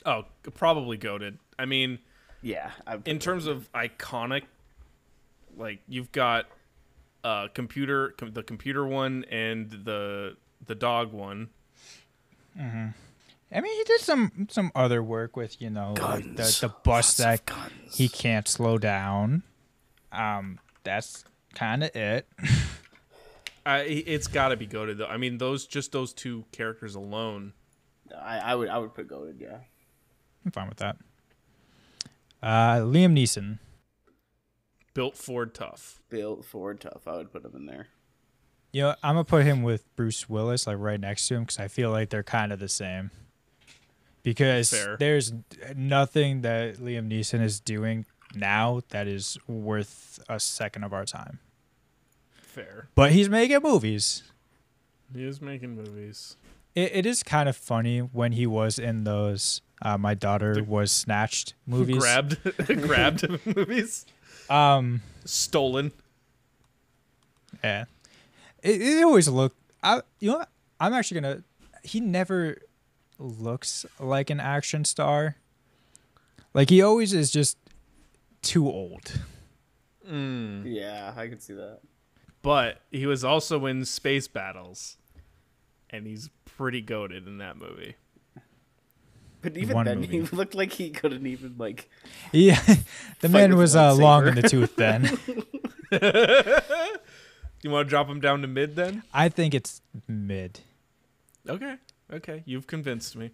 Oh, probably goated. I mean, Yeah. in terms of iconic, like you've got the computer one and the dog one. I mean, he did some other work with, you know, like the bus that he can't slow down. That's kind of it. It's got to be goated though. I mean, those two characters alone. I would put goated. Yeah. I'm fine with that. Liam Neeson. Built Ford tough. Built Ford tough. I would put him in there. You know, I'm gonna put him with Bruce Willis, like right next to him, because I feel like they're kind of the same. Because Fair. there's nothing that Liam Neeson is doing now that is worth a second of our time. Fair. But he's making movies. He is making movies. It is kind of funny when he was in those My Daughter Was Snatched movies. Grabbed movies. Stolen. Yeah. It always looked. You know what? I'm actually gonna. He never looks like an action star. Like he always is just too old. Yeah, I could see that. But he was also in Space Battles, and he's pretty goated in that movie. But even One then, movie. he looked like he couldn't even like. Yeah, the man with was a lightsaber. long in the tooth then. You want to drop him down to mid then? I think it's mid. Okay, you've convinced me.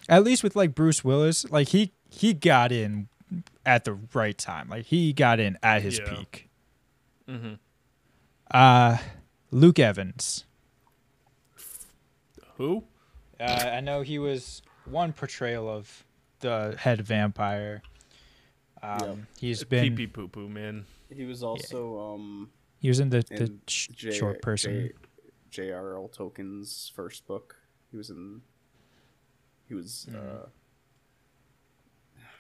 At least with like Bruce Willis, like he got in at the right time. Like he got in at his Yeah. peak. Luke Evans. Who? I know he was one portrayal of the head vampire. He's been. Pee pee poo poo man. He was also He was in the in short person. J.R.L. Tolkien's first book. He was.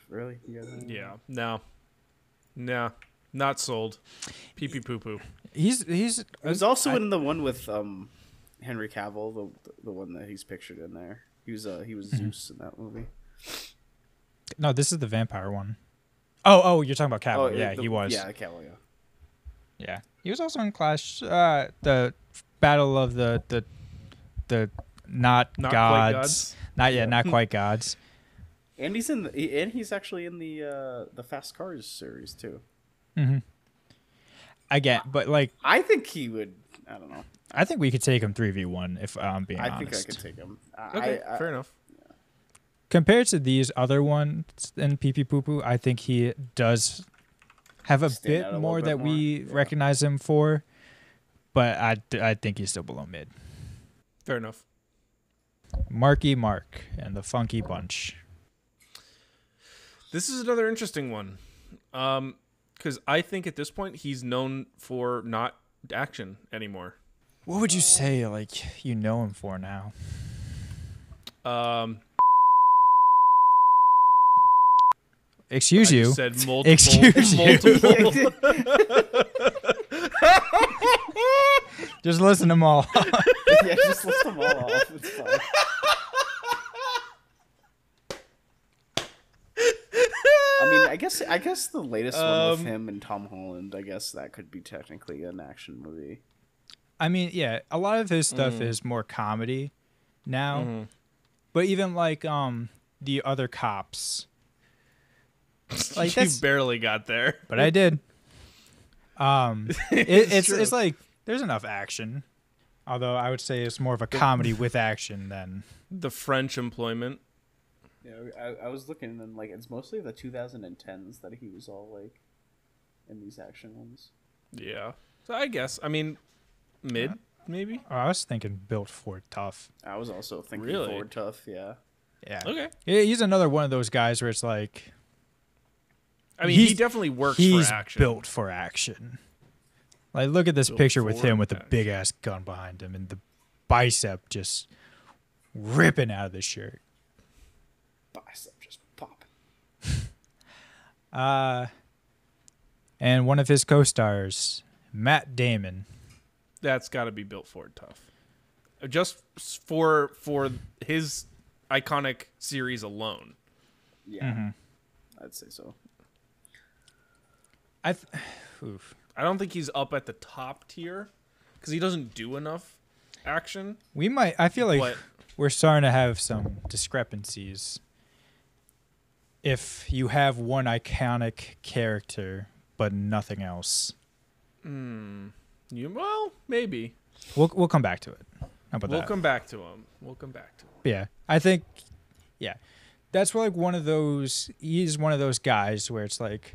Really? You guys know? Yeah. No. Not sold. Pee pee poo poo. He's. He was also in the one with Henry Cavill, the one that he's pictured in there. He was Zeus in that movie. No, this is the vampire one. Oh, you're talking about Cavill. Yeah, the- he was. Yeah, Cavill. Yeah. Yeah, he was also in Clash. The Battle of the not Not gods. quite gods. Not quite gods. And he's actually in the Fast Cars series too. Again, but like I think he would. I don't know. I think we could take him 3v1 if I'm being I honest. think I could take him. Okay, fair enough. Compared to these other ones in Pee Pee Poo Poo, I think he does have a Stand out a bit little more bit that more. we Yeah. recognize him for, but I think he's still below mid. Fair enough. Marky Mark and the Funky Bunch. This is another interesting one. Because I think at this point he's known for not action anymore. What would you say, like, you know him for now? Excuse I you. just said multiple. Excuse you. multiple. Just listen to them all. Yeah, just list them all off. It's fine. I mean, I guess the latest one with him and Tom Holland, I guess that could be technically an action movie. I mean, yeah, a lot of his stuff is more comedy now. But even like the other cops. Like You that's, barely got there. but I did. It's true. it's like there's enough action, although I would say it's more of a comedy with action than. The French employment. Yeah, I was looking and like it's mostly the 2010s that he was all like in these action ones. Yeah. So I guess, I mean, mid, maybe? Oh, I was thinking Built Ford Tough. I was also thinking Really? Ford Tough, yeah. Yeah. Okay. He's another one of those guys where it's like I mean, he definitely works he's for action. built for action. Like, look at this Built picture with for him with the action. big ass gun behind him and the bicep just ripping out of the shirt. Bicep just popping. And one of his co-stars, Matt Damon. That's got to be Built Ford Tough. Just for his iconic series alone. Yeah. I'd say so. Oof. I don't think he's up at the top tier because he doesn't do enough action. I feel like But- we're starting to have some discrepancies. If you have one iconic character but nothing else, Well, maybe. we'll come back to it. How about We'll that? come back to him. Yeah, I think, yeah, that's like one of those. He's one of those guys where it's like,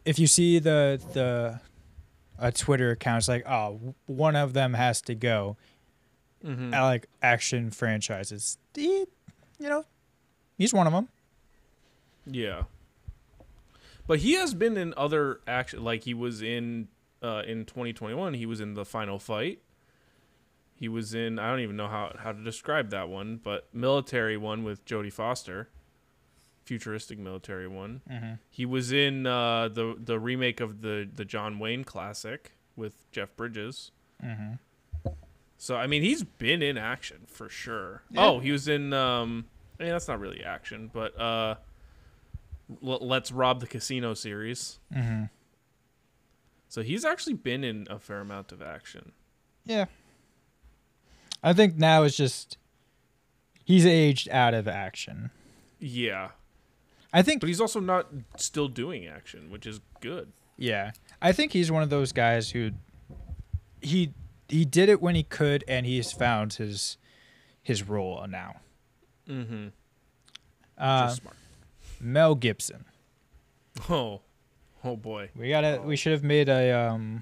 if you see a Twitter account, it's like, oh, one of them has to go. Mm-hmm. I like action franchises. He's one of them. Yeah. But he has been in other action, like he was in 2021, he was in The Final Fight. He was in, I don't even know how to describe that one, but military one with Jodie Foster. Futuristic military one. Mm-hmm. He was in the remake of the John Wayne classic with Jeff Bridges. Mm-hmm. So, I mean, he's been in action for sure. Yeah. Oh, he was in, I mean, that's not really action, but Let's Rob the Casino series. Mm-hmm. So he's actually been in a fair amount of action. Yeah. I think now it's just he's aged out of action. Yeah. I think, But he's also not still doing action, which is good. yeah, I think he's one of those guys who he did it when he could, and he's found his role now. Mm-hmm. Uh, Smart. Mel Gibson. Oh boy. We should have made a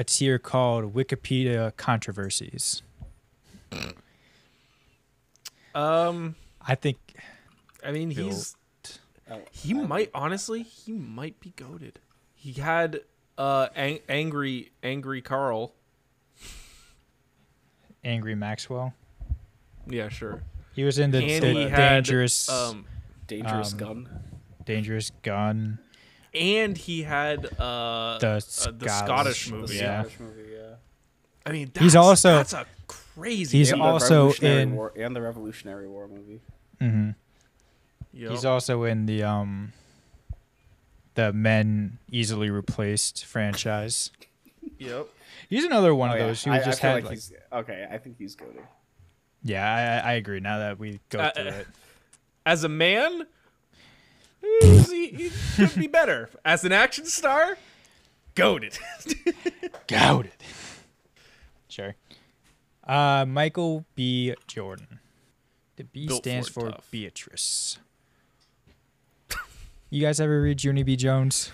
tier called Wikipedia controversies. I think I mean, he might be goated. He had angry Carl. Angry Maxwell. Yeah, sure. He was in the And he had dangerous Dangerous Gun. Dangerous Gun. and he had The Scottish movie. Yeah. Scottish movie, yeah. I mean, He's also- that's a crazy. He's name. And the also Revolutionary in- War, and the Revolutionary War movie. Mm-hmm. Yep. He's also in the Men Easily Replaced franchise. Yep. He's another one Oh, of yeah. those who I just feel had like he's okay. I think he's goated. Yeah, I agree. Now that we go through it, As a man, he could be better. As an action star, goated. goaded. Sure. Michael B. Jordan. The B Built stands for for tough. Beatrice. You guys ever read Junie B. Jones?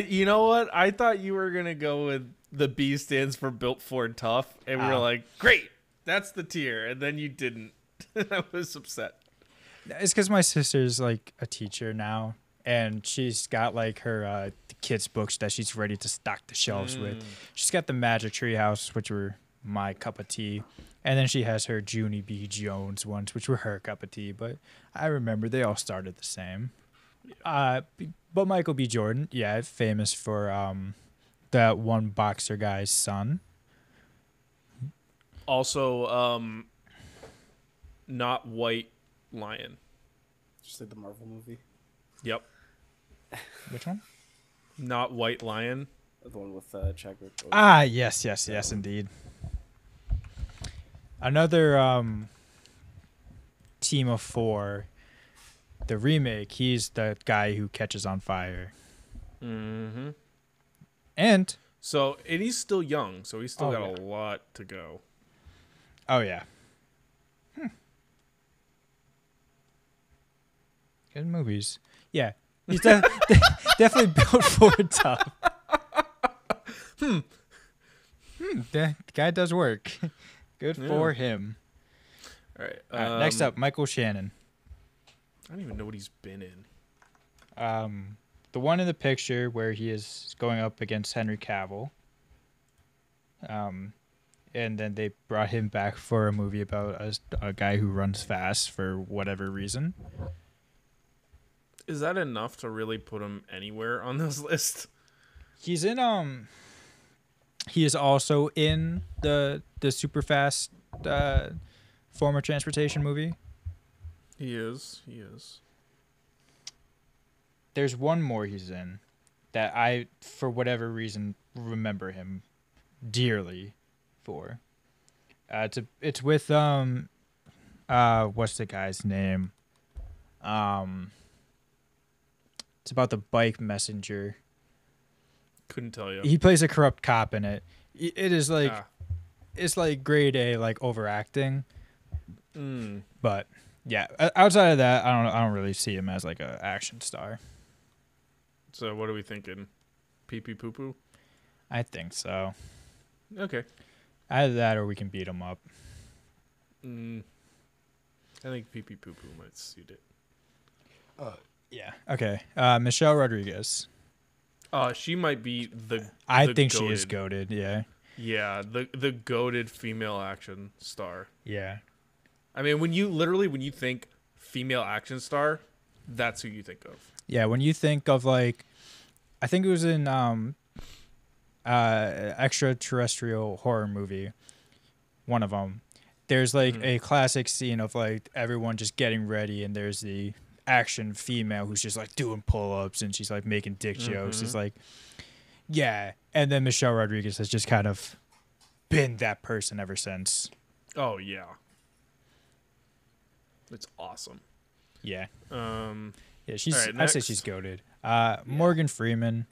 You know what? I thought you were gonna go with the B stands for Built Ford Tough, and we were like, great, that's the tier, and then you didn't. I was upset. It's because my sister's like a teacher now, and she's got like her kids' books that she's ready to stock the shelves with. She's got the Magic Tree House, which were my cup of tea, and then she has her Junie B. Jones ones, which were her cup of tea. But I remember they all started the same. But Michael B. Jordan, yeah, famous for that one boxer guy's son. Also, not White Lion. Just like the Marvel movie, Yep, Which one? not White Lion. the one with Chadwick. Ah, yes, indeed. Another team of four the remake, he's the guy who catches on fire. Mm-hmm. And And he's still young, so he's still Oh, got yeah. a lot to go. oh yeah, good movies. Yeah, he's definitely built for it tough. The guy does work. Good for him. All right. All right, next up, Michael Shannon. I don't even know what he's been in. The one in the picture where he is going up against Henry Cavill. And then they brought him back for a movie about a guy who runs fast for whatever reason. Is that enough to really put him anywhere on this list? He's in he is also in the super fast form of transportation movie. He is. He is. There's one more he's in that I, for whatever reason, remember him dearly for. It's with what's the guy's name? It's about the bike messenger. Couldn't tell you. He plays a corrupt cop in it. It is like Ah. it's like grade A, like overacting. Mm. But yeah, outside of that, I don't really see him as like a action star. So what are we thinking? Pee pee poo poo? I think so. Okay. Either that or we can beat him up. I think pee pee poo poo might suit it. Yeah. Okay. Michelle Rodriguez. She might be the. I the think she is goated. goated. Yeah. Yeah, the goated female action star. Yeah. I mean, when you think female action star, that's who you think of. Yeah. When you think of like, I think it was in extraterrestrial horror movie, one of them. There's like a classic scene of like everyone just getting ready, and there's the action female who's just like doing pull-ups and she's like making dick jokes. It's like, yeah. And then Michelle Rodriguez has just kind of been that person ever since. Oh yeah, it's awesome. Yeah. Yeah, She's. All right, I'd say next. she's goated. Morgan Freeman.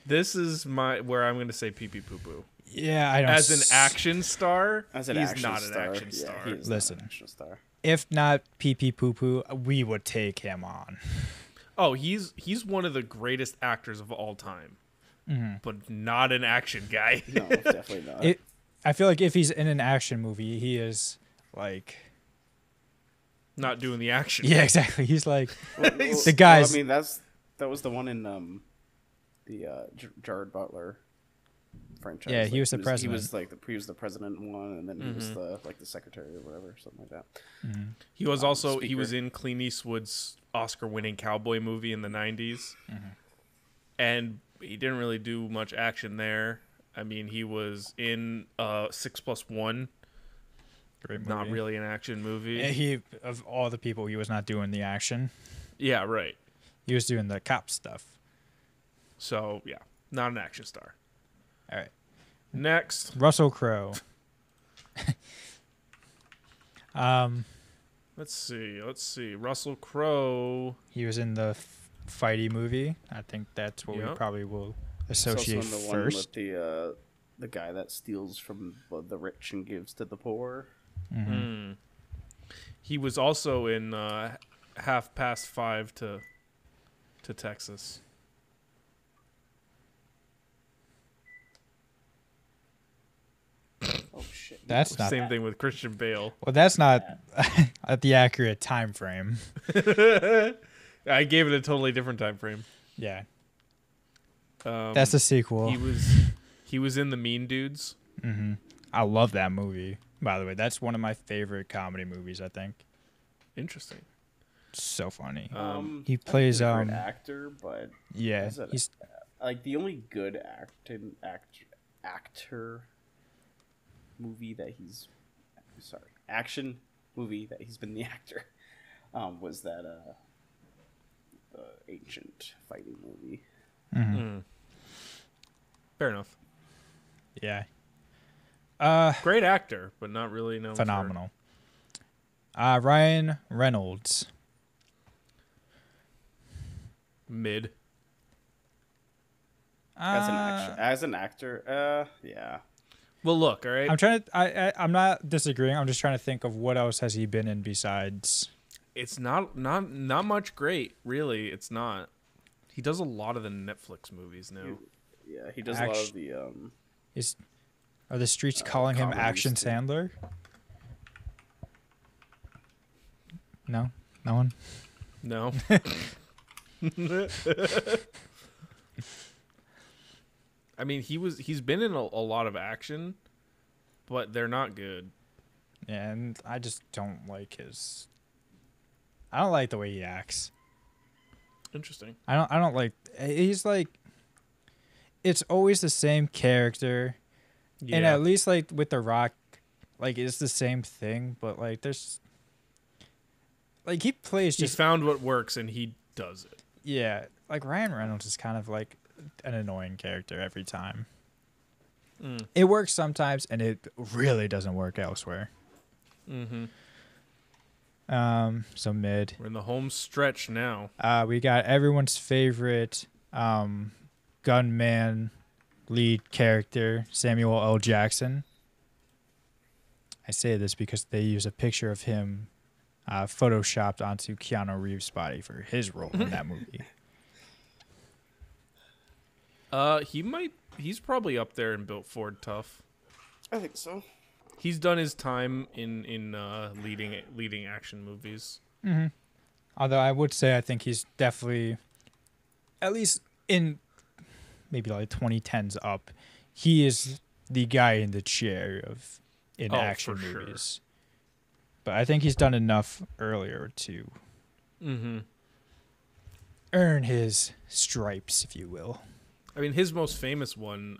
This is where I'm going to say pee pee poo poo. Yeah, I don't. As an action star, As an he's action not star, an action yeah, star. he is Listen. not an action star. If not pee pee poo poo, we would take him on. Oh, he's one of the greatest actors of all time, but not an action guy. No, definitely not. I feel like if he's in an action movie, he is like. Not doing the action. Yeah, exactly. He's like Well, the guys. I mean, that was the one in the Jared Butler franchise. Yeah, he Like, was the president. He was like he was the president in one, and then he was the secretary or whatever, something like that. He was also he Speaker. was in Clint Eastwood's Oscar-winning cowboy movie in the '90s, and he didn't really do much action there. I mean, he was in 6+1, Great not movie. really an action movie. Yeah, he of all the people, he was not doing the action. Yeah, right. He was doing the cop stuff. So yeah, not an action star. All right, Next, Russell Crowe. let's see. Russell Crowe. He was in the fighty movie. I think that's what we Yep. probably will It's also associate in the one first. with the guy that steals from the rich and gives to the poor. He was also in 5:30 to Texas. Oh shit! That's not. Same thing with Christian Bale. Well, that's not at the accurate time frame. I gave it a totally different time frame. Yeah, Um, that's the sequel. he was in the Mean Dudes. I love that movie. By the way, that's one of my favorite comedy movies. I think Interesting. it's so funny. Uh, He I think plays, he's a great um, actor, but yeah, is it- he's like the only good actor movie that he's action movie that he's been the actor was that the ancient fighting movie. Fair enough. yeah, Great actor, but not really known. phenomenal. Ryan Reynolds. Mid. As an actor, yeah. Well, look, all right. I'm trying to. I'm not disagreeing. I'm just trying to think of what else has he been in besides. It's not much great, really. It's not. He does a lot of the Netflix movies now. Yeah, he does a lot of the Are the streets calling him comedies Action too. Sandler? No, no one. No. I mean, he's been in a lot of action, but they're not good. Yeah, and I just don't like his. I don't like the way he acts. Interesting. I don't like. He's like. It's always the same character, Yeah. and at least like with The Rock, like it's the same thing. But like there's. Like he plays He's just found what works and he does it. yeah. Like Ryan Reynolds is kind of like an annoying character every time. It works sometimes, and it really doesn't work elsewhere. Mm-hmm. So mid. We're in the home stretch now. We got everyone's favorite gunman lead character, Samuel L. Jackson. I say this because they use a picture of him photoshopped onto Keanu Reeves' body for his role in that movie. He's probably up there in Built Ford Tough. I think so. He's done his time in leading action movies. Mm-hmm. Although I would say I think he's definitely, at least in maybe like 2010s up, he is the guy in the chair in action for sure. movies. But I think he's done enough earlier to earn his stripes, if you will. I mean, his most famous one,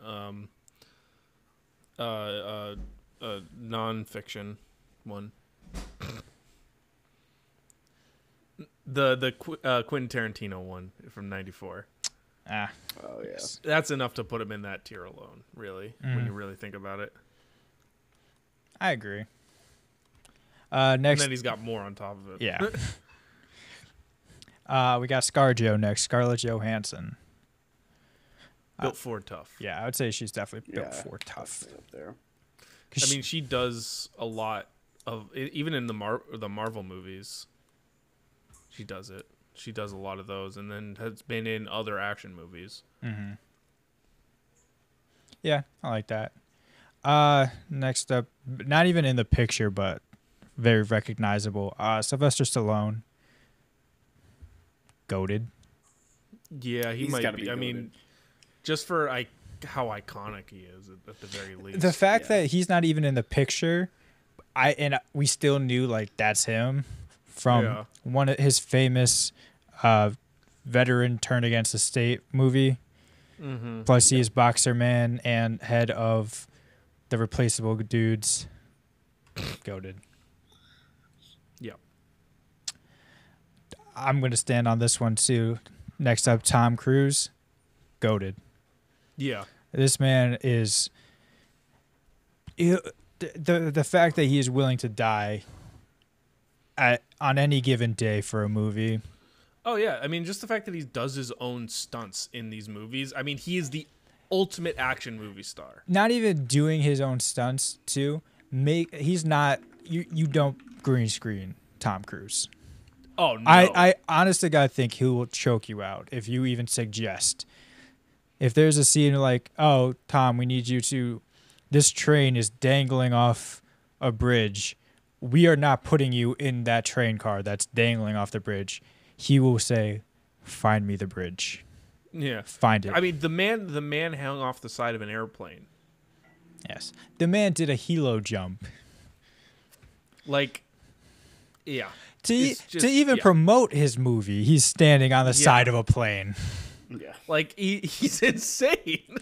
non-fiction one, the Quentin Tarantino one from '94. Oh yeah. That's enough to put him in that tier alone, really, when you really think about it. I agree. And Next, then he's got more on top of it. yeah. We got ScarJo next, Scarlett Johansson. Built Ford Tough. Yeah, I would say she's definitely built for tough. Up there. I mean, she does a lot of even in the Marvel movies. She does it. She does a lot of those, and then has been in other action movies. Mm-hmm. Yeah, I like that. Next up, not even in the picture, but very recognizable. Sylvester Stallone. Goated. Yeah, He's might gotta be. be I goated. mean, just for how iconic he is at the very least. The fact Yeah. that he's not even in the picture, we still knew like that's him from one of his famous veteran turn against the state movie. Mm-hmm. Plus, he is Boxer Man and head of the Replaceable Dudes. Goated. Yeah. I'm going to stand on this one too. Next up, Tom Cruise. Goated. Yeah. This man is the fact that he is willing to die on any given day for a movie. Oh yeah. I mean, just the fact that he does his own stunts in these movies. I mean, he is the ultimate action movie star. Not even doing his own stunts too. He's not. You don't green screen Tom Cruise. Oh no. I honest to God think he will choke you out if you even suggest. If there's a scene like, oh, Tom, we need you to, this train is dangling off a bridge. We are not putting you in that train car that's dangling off the bridge. He will say, find me the bridge. Yeah. Find it. I mean, the man hung off the side of an airplane. Yes. The man did a helo jump. Like, yeah. To It's just- even yeah. promote his movie, he's standing on the side of a plane. Yeah. Like, he's insane.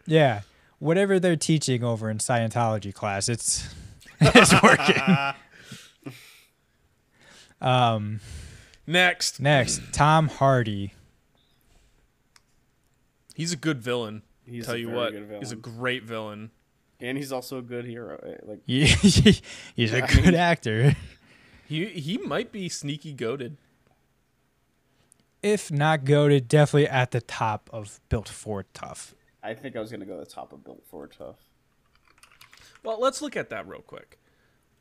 Yeah. Whatever they're teaching over in Scientology class, it's working. Next. Tom Hardy. He's a good villain. He's Tell a you very what, good he's a villain. great villain. And he's also a good hero. Like He's a I good mean- actor. He might be sneaky goated. if not goated, definitely at the top of Built Ford Tough. I think I was gonna go the top of Built Ford Tough. Well, let's look at that real quick.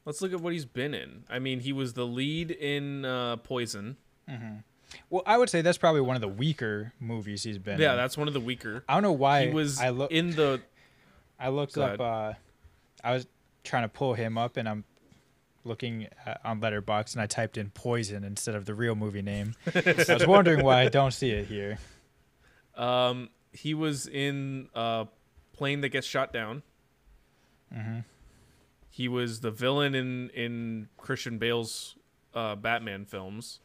Let's look at what he's been in. I mean, he was the lead in Poison. Well, I would say that's probably one of the weaker movies he's been Yeah, in. that's one of the weaker. I don't know why He was I looked in the. up. Go ahead. I was trying to pull him up, and I'm looking on Letterboxd, and I typed in Poison instead of the real movie name. I was wondering why I don't see it here. He was in Plane That Gets Shot Down. He was the villain in Christian Bale's Batman films.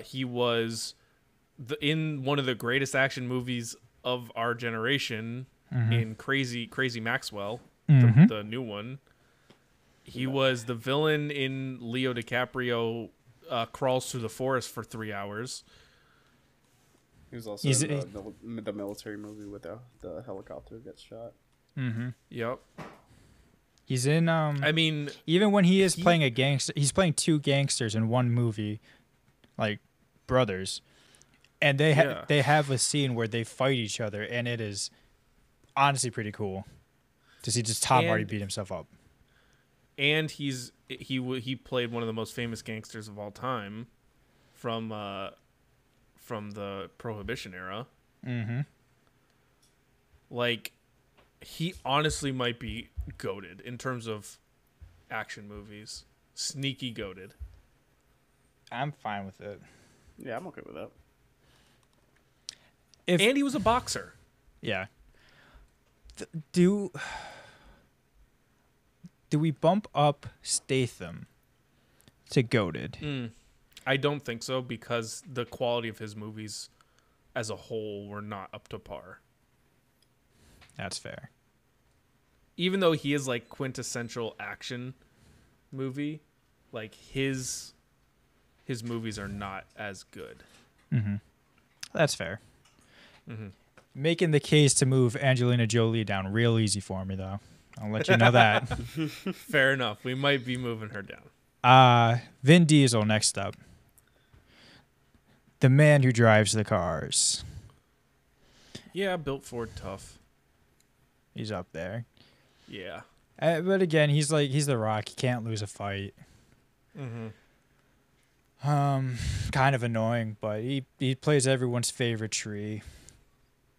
He was in one of the greatest action movies of our generation in Crazy Maxwell, the new one. He was the villain in Leo DiCaprio Crawls Through the Forest for 3 hours. He was also in the military movie with the helicopter gets shot. Yep. He's in. I mean, even when he is playing a gangster, he's playing two gangsters in one movie, like brothers, and they have a scene where they fight each other, and it is honestly pretty cool to see just Tom Hardy beat himself up. And he played one of the most famous gangsters of all time, from the Prohibition era. Like, he honestly might be goated in terms of action movies. Sneaky goated. I'm fine with it. Yeah, I'm okay with that. And he was a boxer. Yeah. Do we bump up Statham to goated? I don't think so, because the quality of his movies as a whole were not up to par. That's fair. Even though he is like quintessential action movie, like his movies are not as good. That's fair. Making the case to move Angelina Jolie down real easy for me, though. I'll let you know that. Fair enough. We might be moving her down. Vin Diesel next up. The man who drives the cars. Yeah, Built Ford Tough. He's up there. Yeah. But again, he's The Rock. He can't lose a fight. Kind of annoying, but he plays everyone's favorite tree,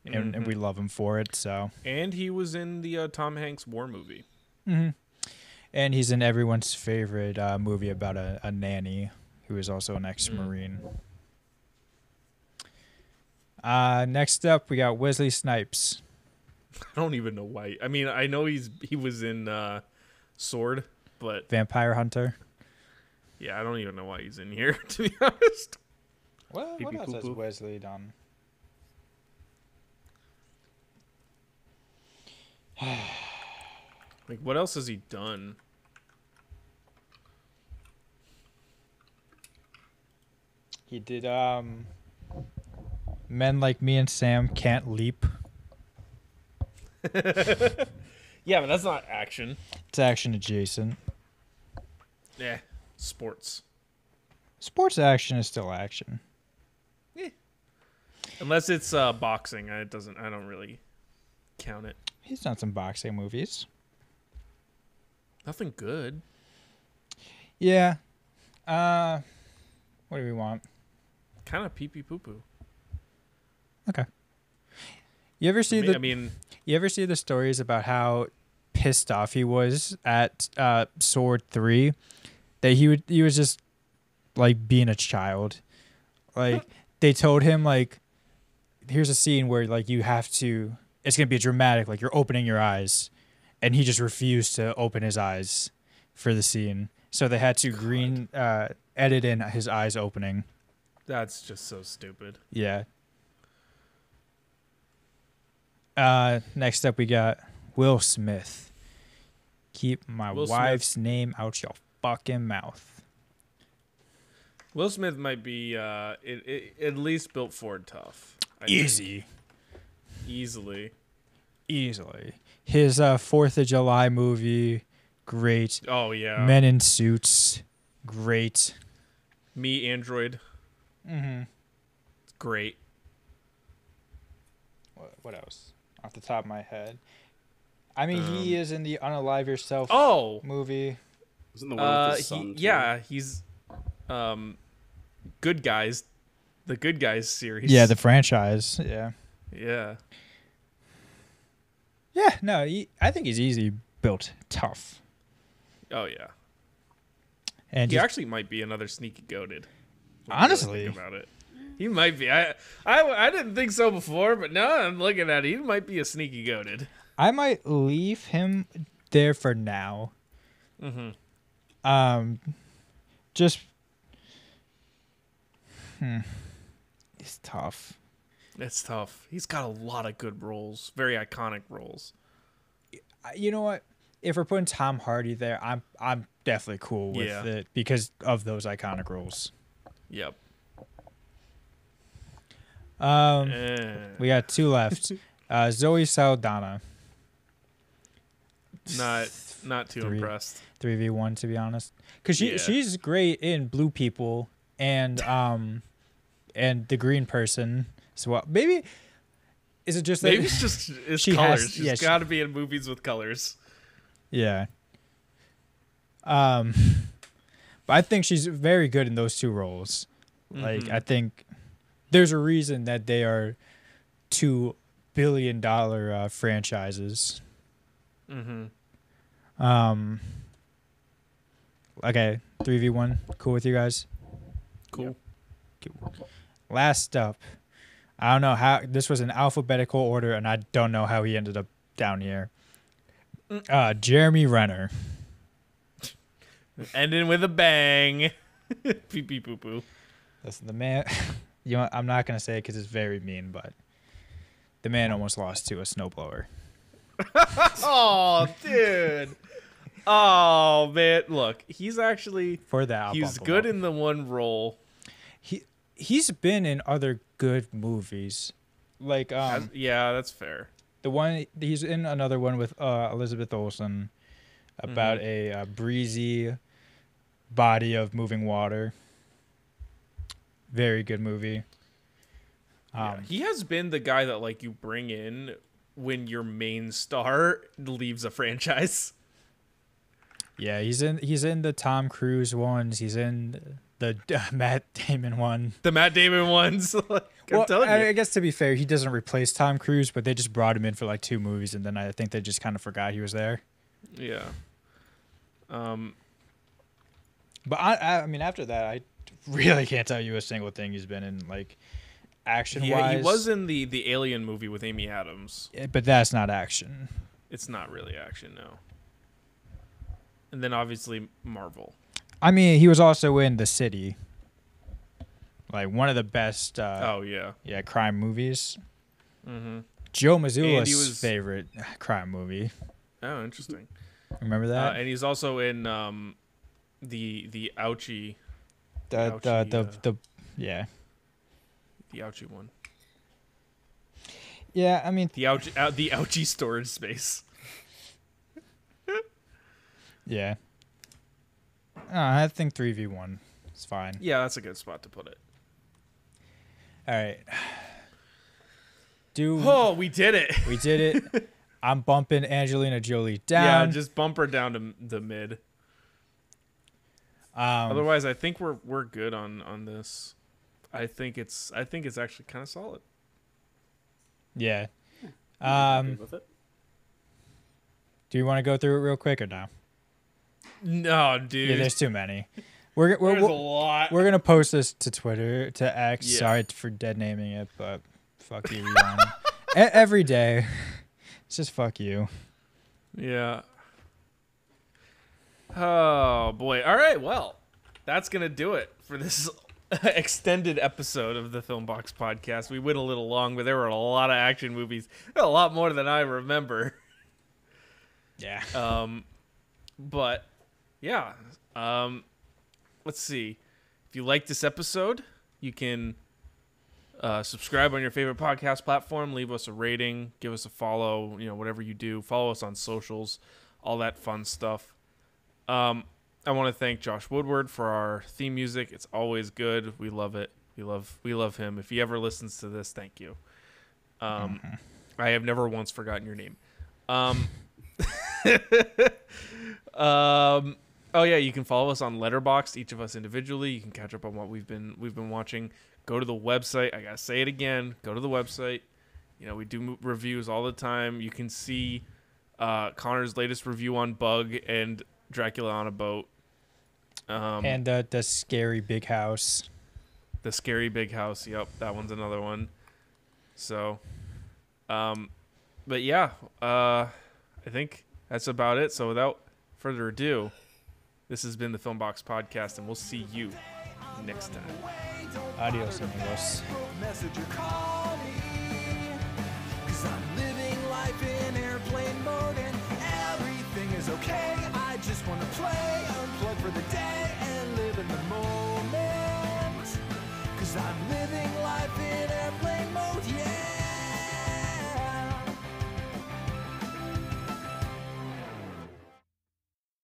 and we love him for it. So. And he was in the Tom Hanks war movie. And he's in everyone's favorite movie about a nanny who is also an ex-Marine. Next up, we got Wesley Snipes. I don't even know why. I mean, I know he was in Sword, but Vampire Hunter. Yeah, I don't even know why he's in here, to be honest. Well, what else has Wesley done? Like, what else has he done? He did Men Like Me and Sam Can't Leap. Yeah, but that's not action. It's action adjacent. Yeah, sports. Sports action is still action. Unless it's boxing, I don't really count it. He's done some boxing movies. Nothing good. Yeah. What do we want? Kind of pee pee poo poo. Okay. You ever see You ever see the stories about how pissed off he was at Sword 3? That he was just like being a child. Like they told him like, here's a scene where like it's gonna be dramatic, like you're opening your eyes, and he just refused to open his eyes for the scene. So they had to edit in his eyes opening. That's just so stupid. Yeah. Next up we got Will Smith. Keep my wife's name out your fucking mouth. Will Smith might be at least Built Ford Tough. Easily. His 4th of July movie, great. Oh yeah. Men in Suits, great. Me Android. Mm-hmm. It's great. What else? Off the top of my head. I mean, he is in the Unalive Yourself movie. Wasn't the one with his son, too? Yeah, he's Good Guys, the Good Guys series. Yeah, the franchise. Yeah. Yeah. Yeah, no, I think he's easy built tough. Oh yeah. And He just, actually might be another sneaky goated. honestly, Think about it. He might be. I didn't think so before, but now I'm looking at it. He might be a sneaky goated. I might leave him there for now. Mm-hmm. Just it's tough. It's tough. He's got a lot of good roles, very iconic roles. You know what? If we're putting Tom Hardy there, I'm definitely cool with it because of those iconic roles. Yep. We got 2 left. Zoe Saldana. Not too impressed. 3v1 to be honest, because she's great in Blue People and The Green Person as well. Maybe is it just that maybe it's just colors? She's got to be in movies with colors. Yeah. But I think she's very good in those 2 roles. Like I think there's a reason that they are $2 billion franchises. Mm-hmm. Okay, 3v1. Cool with you guys? Cool. Last up. I don't know how this was in alphabetical order, and I don't know how he ended up down here. Jeremy Renner. Ending with a bang. Pee pee poo poo. Listen, the man. You know, I'm not gonna say it because it's very mean, but the man almost lost to a snowblower. Oh, dude. Oh man, look, he's actually For that, he's good in the one role. He's been in other good movies, like yeah, that's fair. the one he's in another one with Elizabeth Olsen about a breezy body of moving water. Very good movie. He has been the guy that like you bring in when your main star leaves a franchise. Yeah, he's in the Tom Cruise ones. He's in the Matt Damon one. The Matt Damon ones. Like, I'm telling you. I guess to be fair, he doesn't replace Tom Cruise, but they just brought him in for like 2 movies, and then I think they just kind of forgot he was there. Yeah. But I mean, after that, I really can't tell you a single thing he's been in, like action wise. He was in the Alien movie with Amy Adams. But that's not action. It's not really action, no. And then obviously Marvel. I mean, he was also in The City, like one of the best. Crime movies. Mm-hmm. Joe Mazzulla's favorite crime movie. Oh, interesting. Remember that? And he's also in the Ouchie. The Ouchie one. Yeah, I mean the Ouchie storage space. Yeah. I think 3v1 is fine. Yeah, that's a good spot to put it. All right. Oh, we did it. We did it. I'm bumping Angelina Jolie down. Yeah, just bump her down to the mid. Otherwise, I think we're good on this. I think it's actually kind of solid. Yeah. With it. Do you want to go through it real quick or no? No, dude. Yeah, there's too many. There's a lot. We're gonna post this to Twitter, to X. Yeah. Sorry for dead naming it, but fuck you, Elon. Every day, it's just fuck you. Yeah. Oh boy. All right. Well, that's gonna do it for this extended episode of the Film Box Podcast. We went a little long, but there were a lot of action movies. A lot more than I remember. Yeah. But yeah. Let's see. If you like this episode, you can subscribe on your favorite podcast platform, leave us a rating, give us a follow, whatever you do. Follow us on socials, all that fun stuff. I want to thank Josh Woodward for our theme music. It's always good. We love it. We love him. If he ever listens to this, thank you. I have never once forgotten your name. Oh yeah, you can follow us on Letterboxd, each of us individually. You can catch up on what we've been watching. Go to the website. I gotta say it again. Go to the website. You know, we do reviews all the time. You can see Connor's latest review on Bug and Dracula on a Boat. And the scary big house. The Scary Big House. Yep, that one's another one. So, but yeah, I think that's about it. So without further ado, this has been the Filmbox Podcast, and we'll see you next time. Adios, amigos. Message or call me, 'cause I'm living life in airplane mode and everything is okay. I just want to play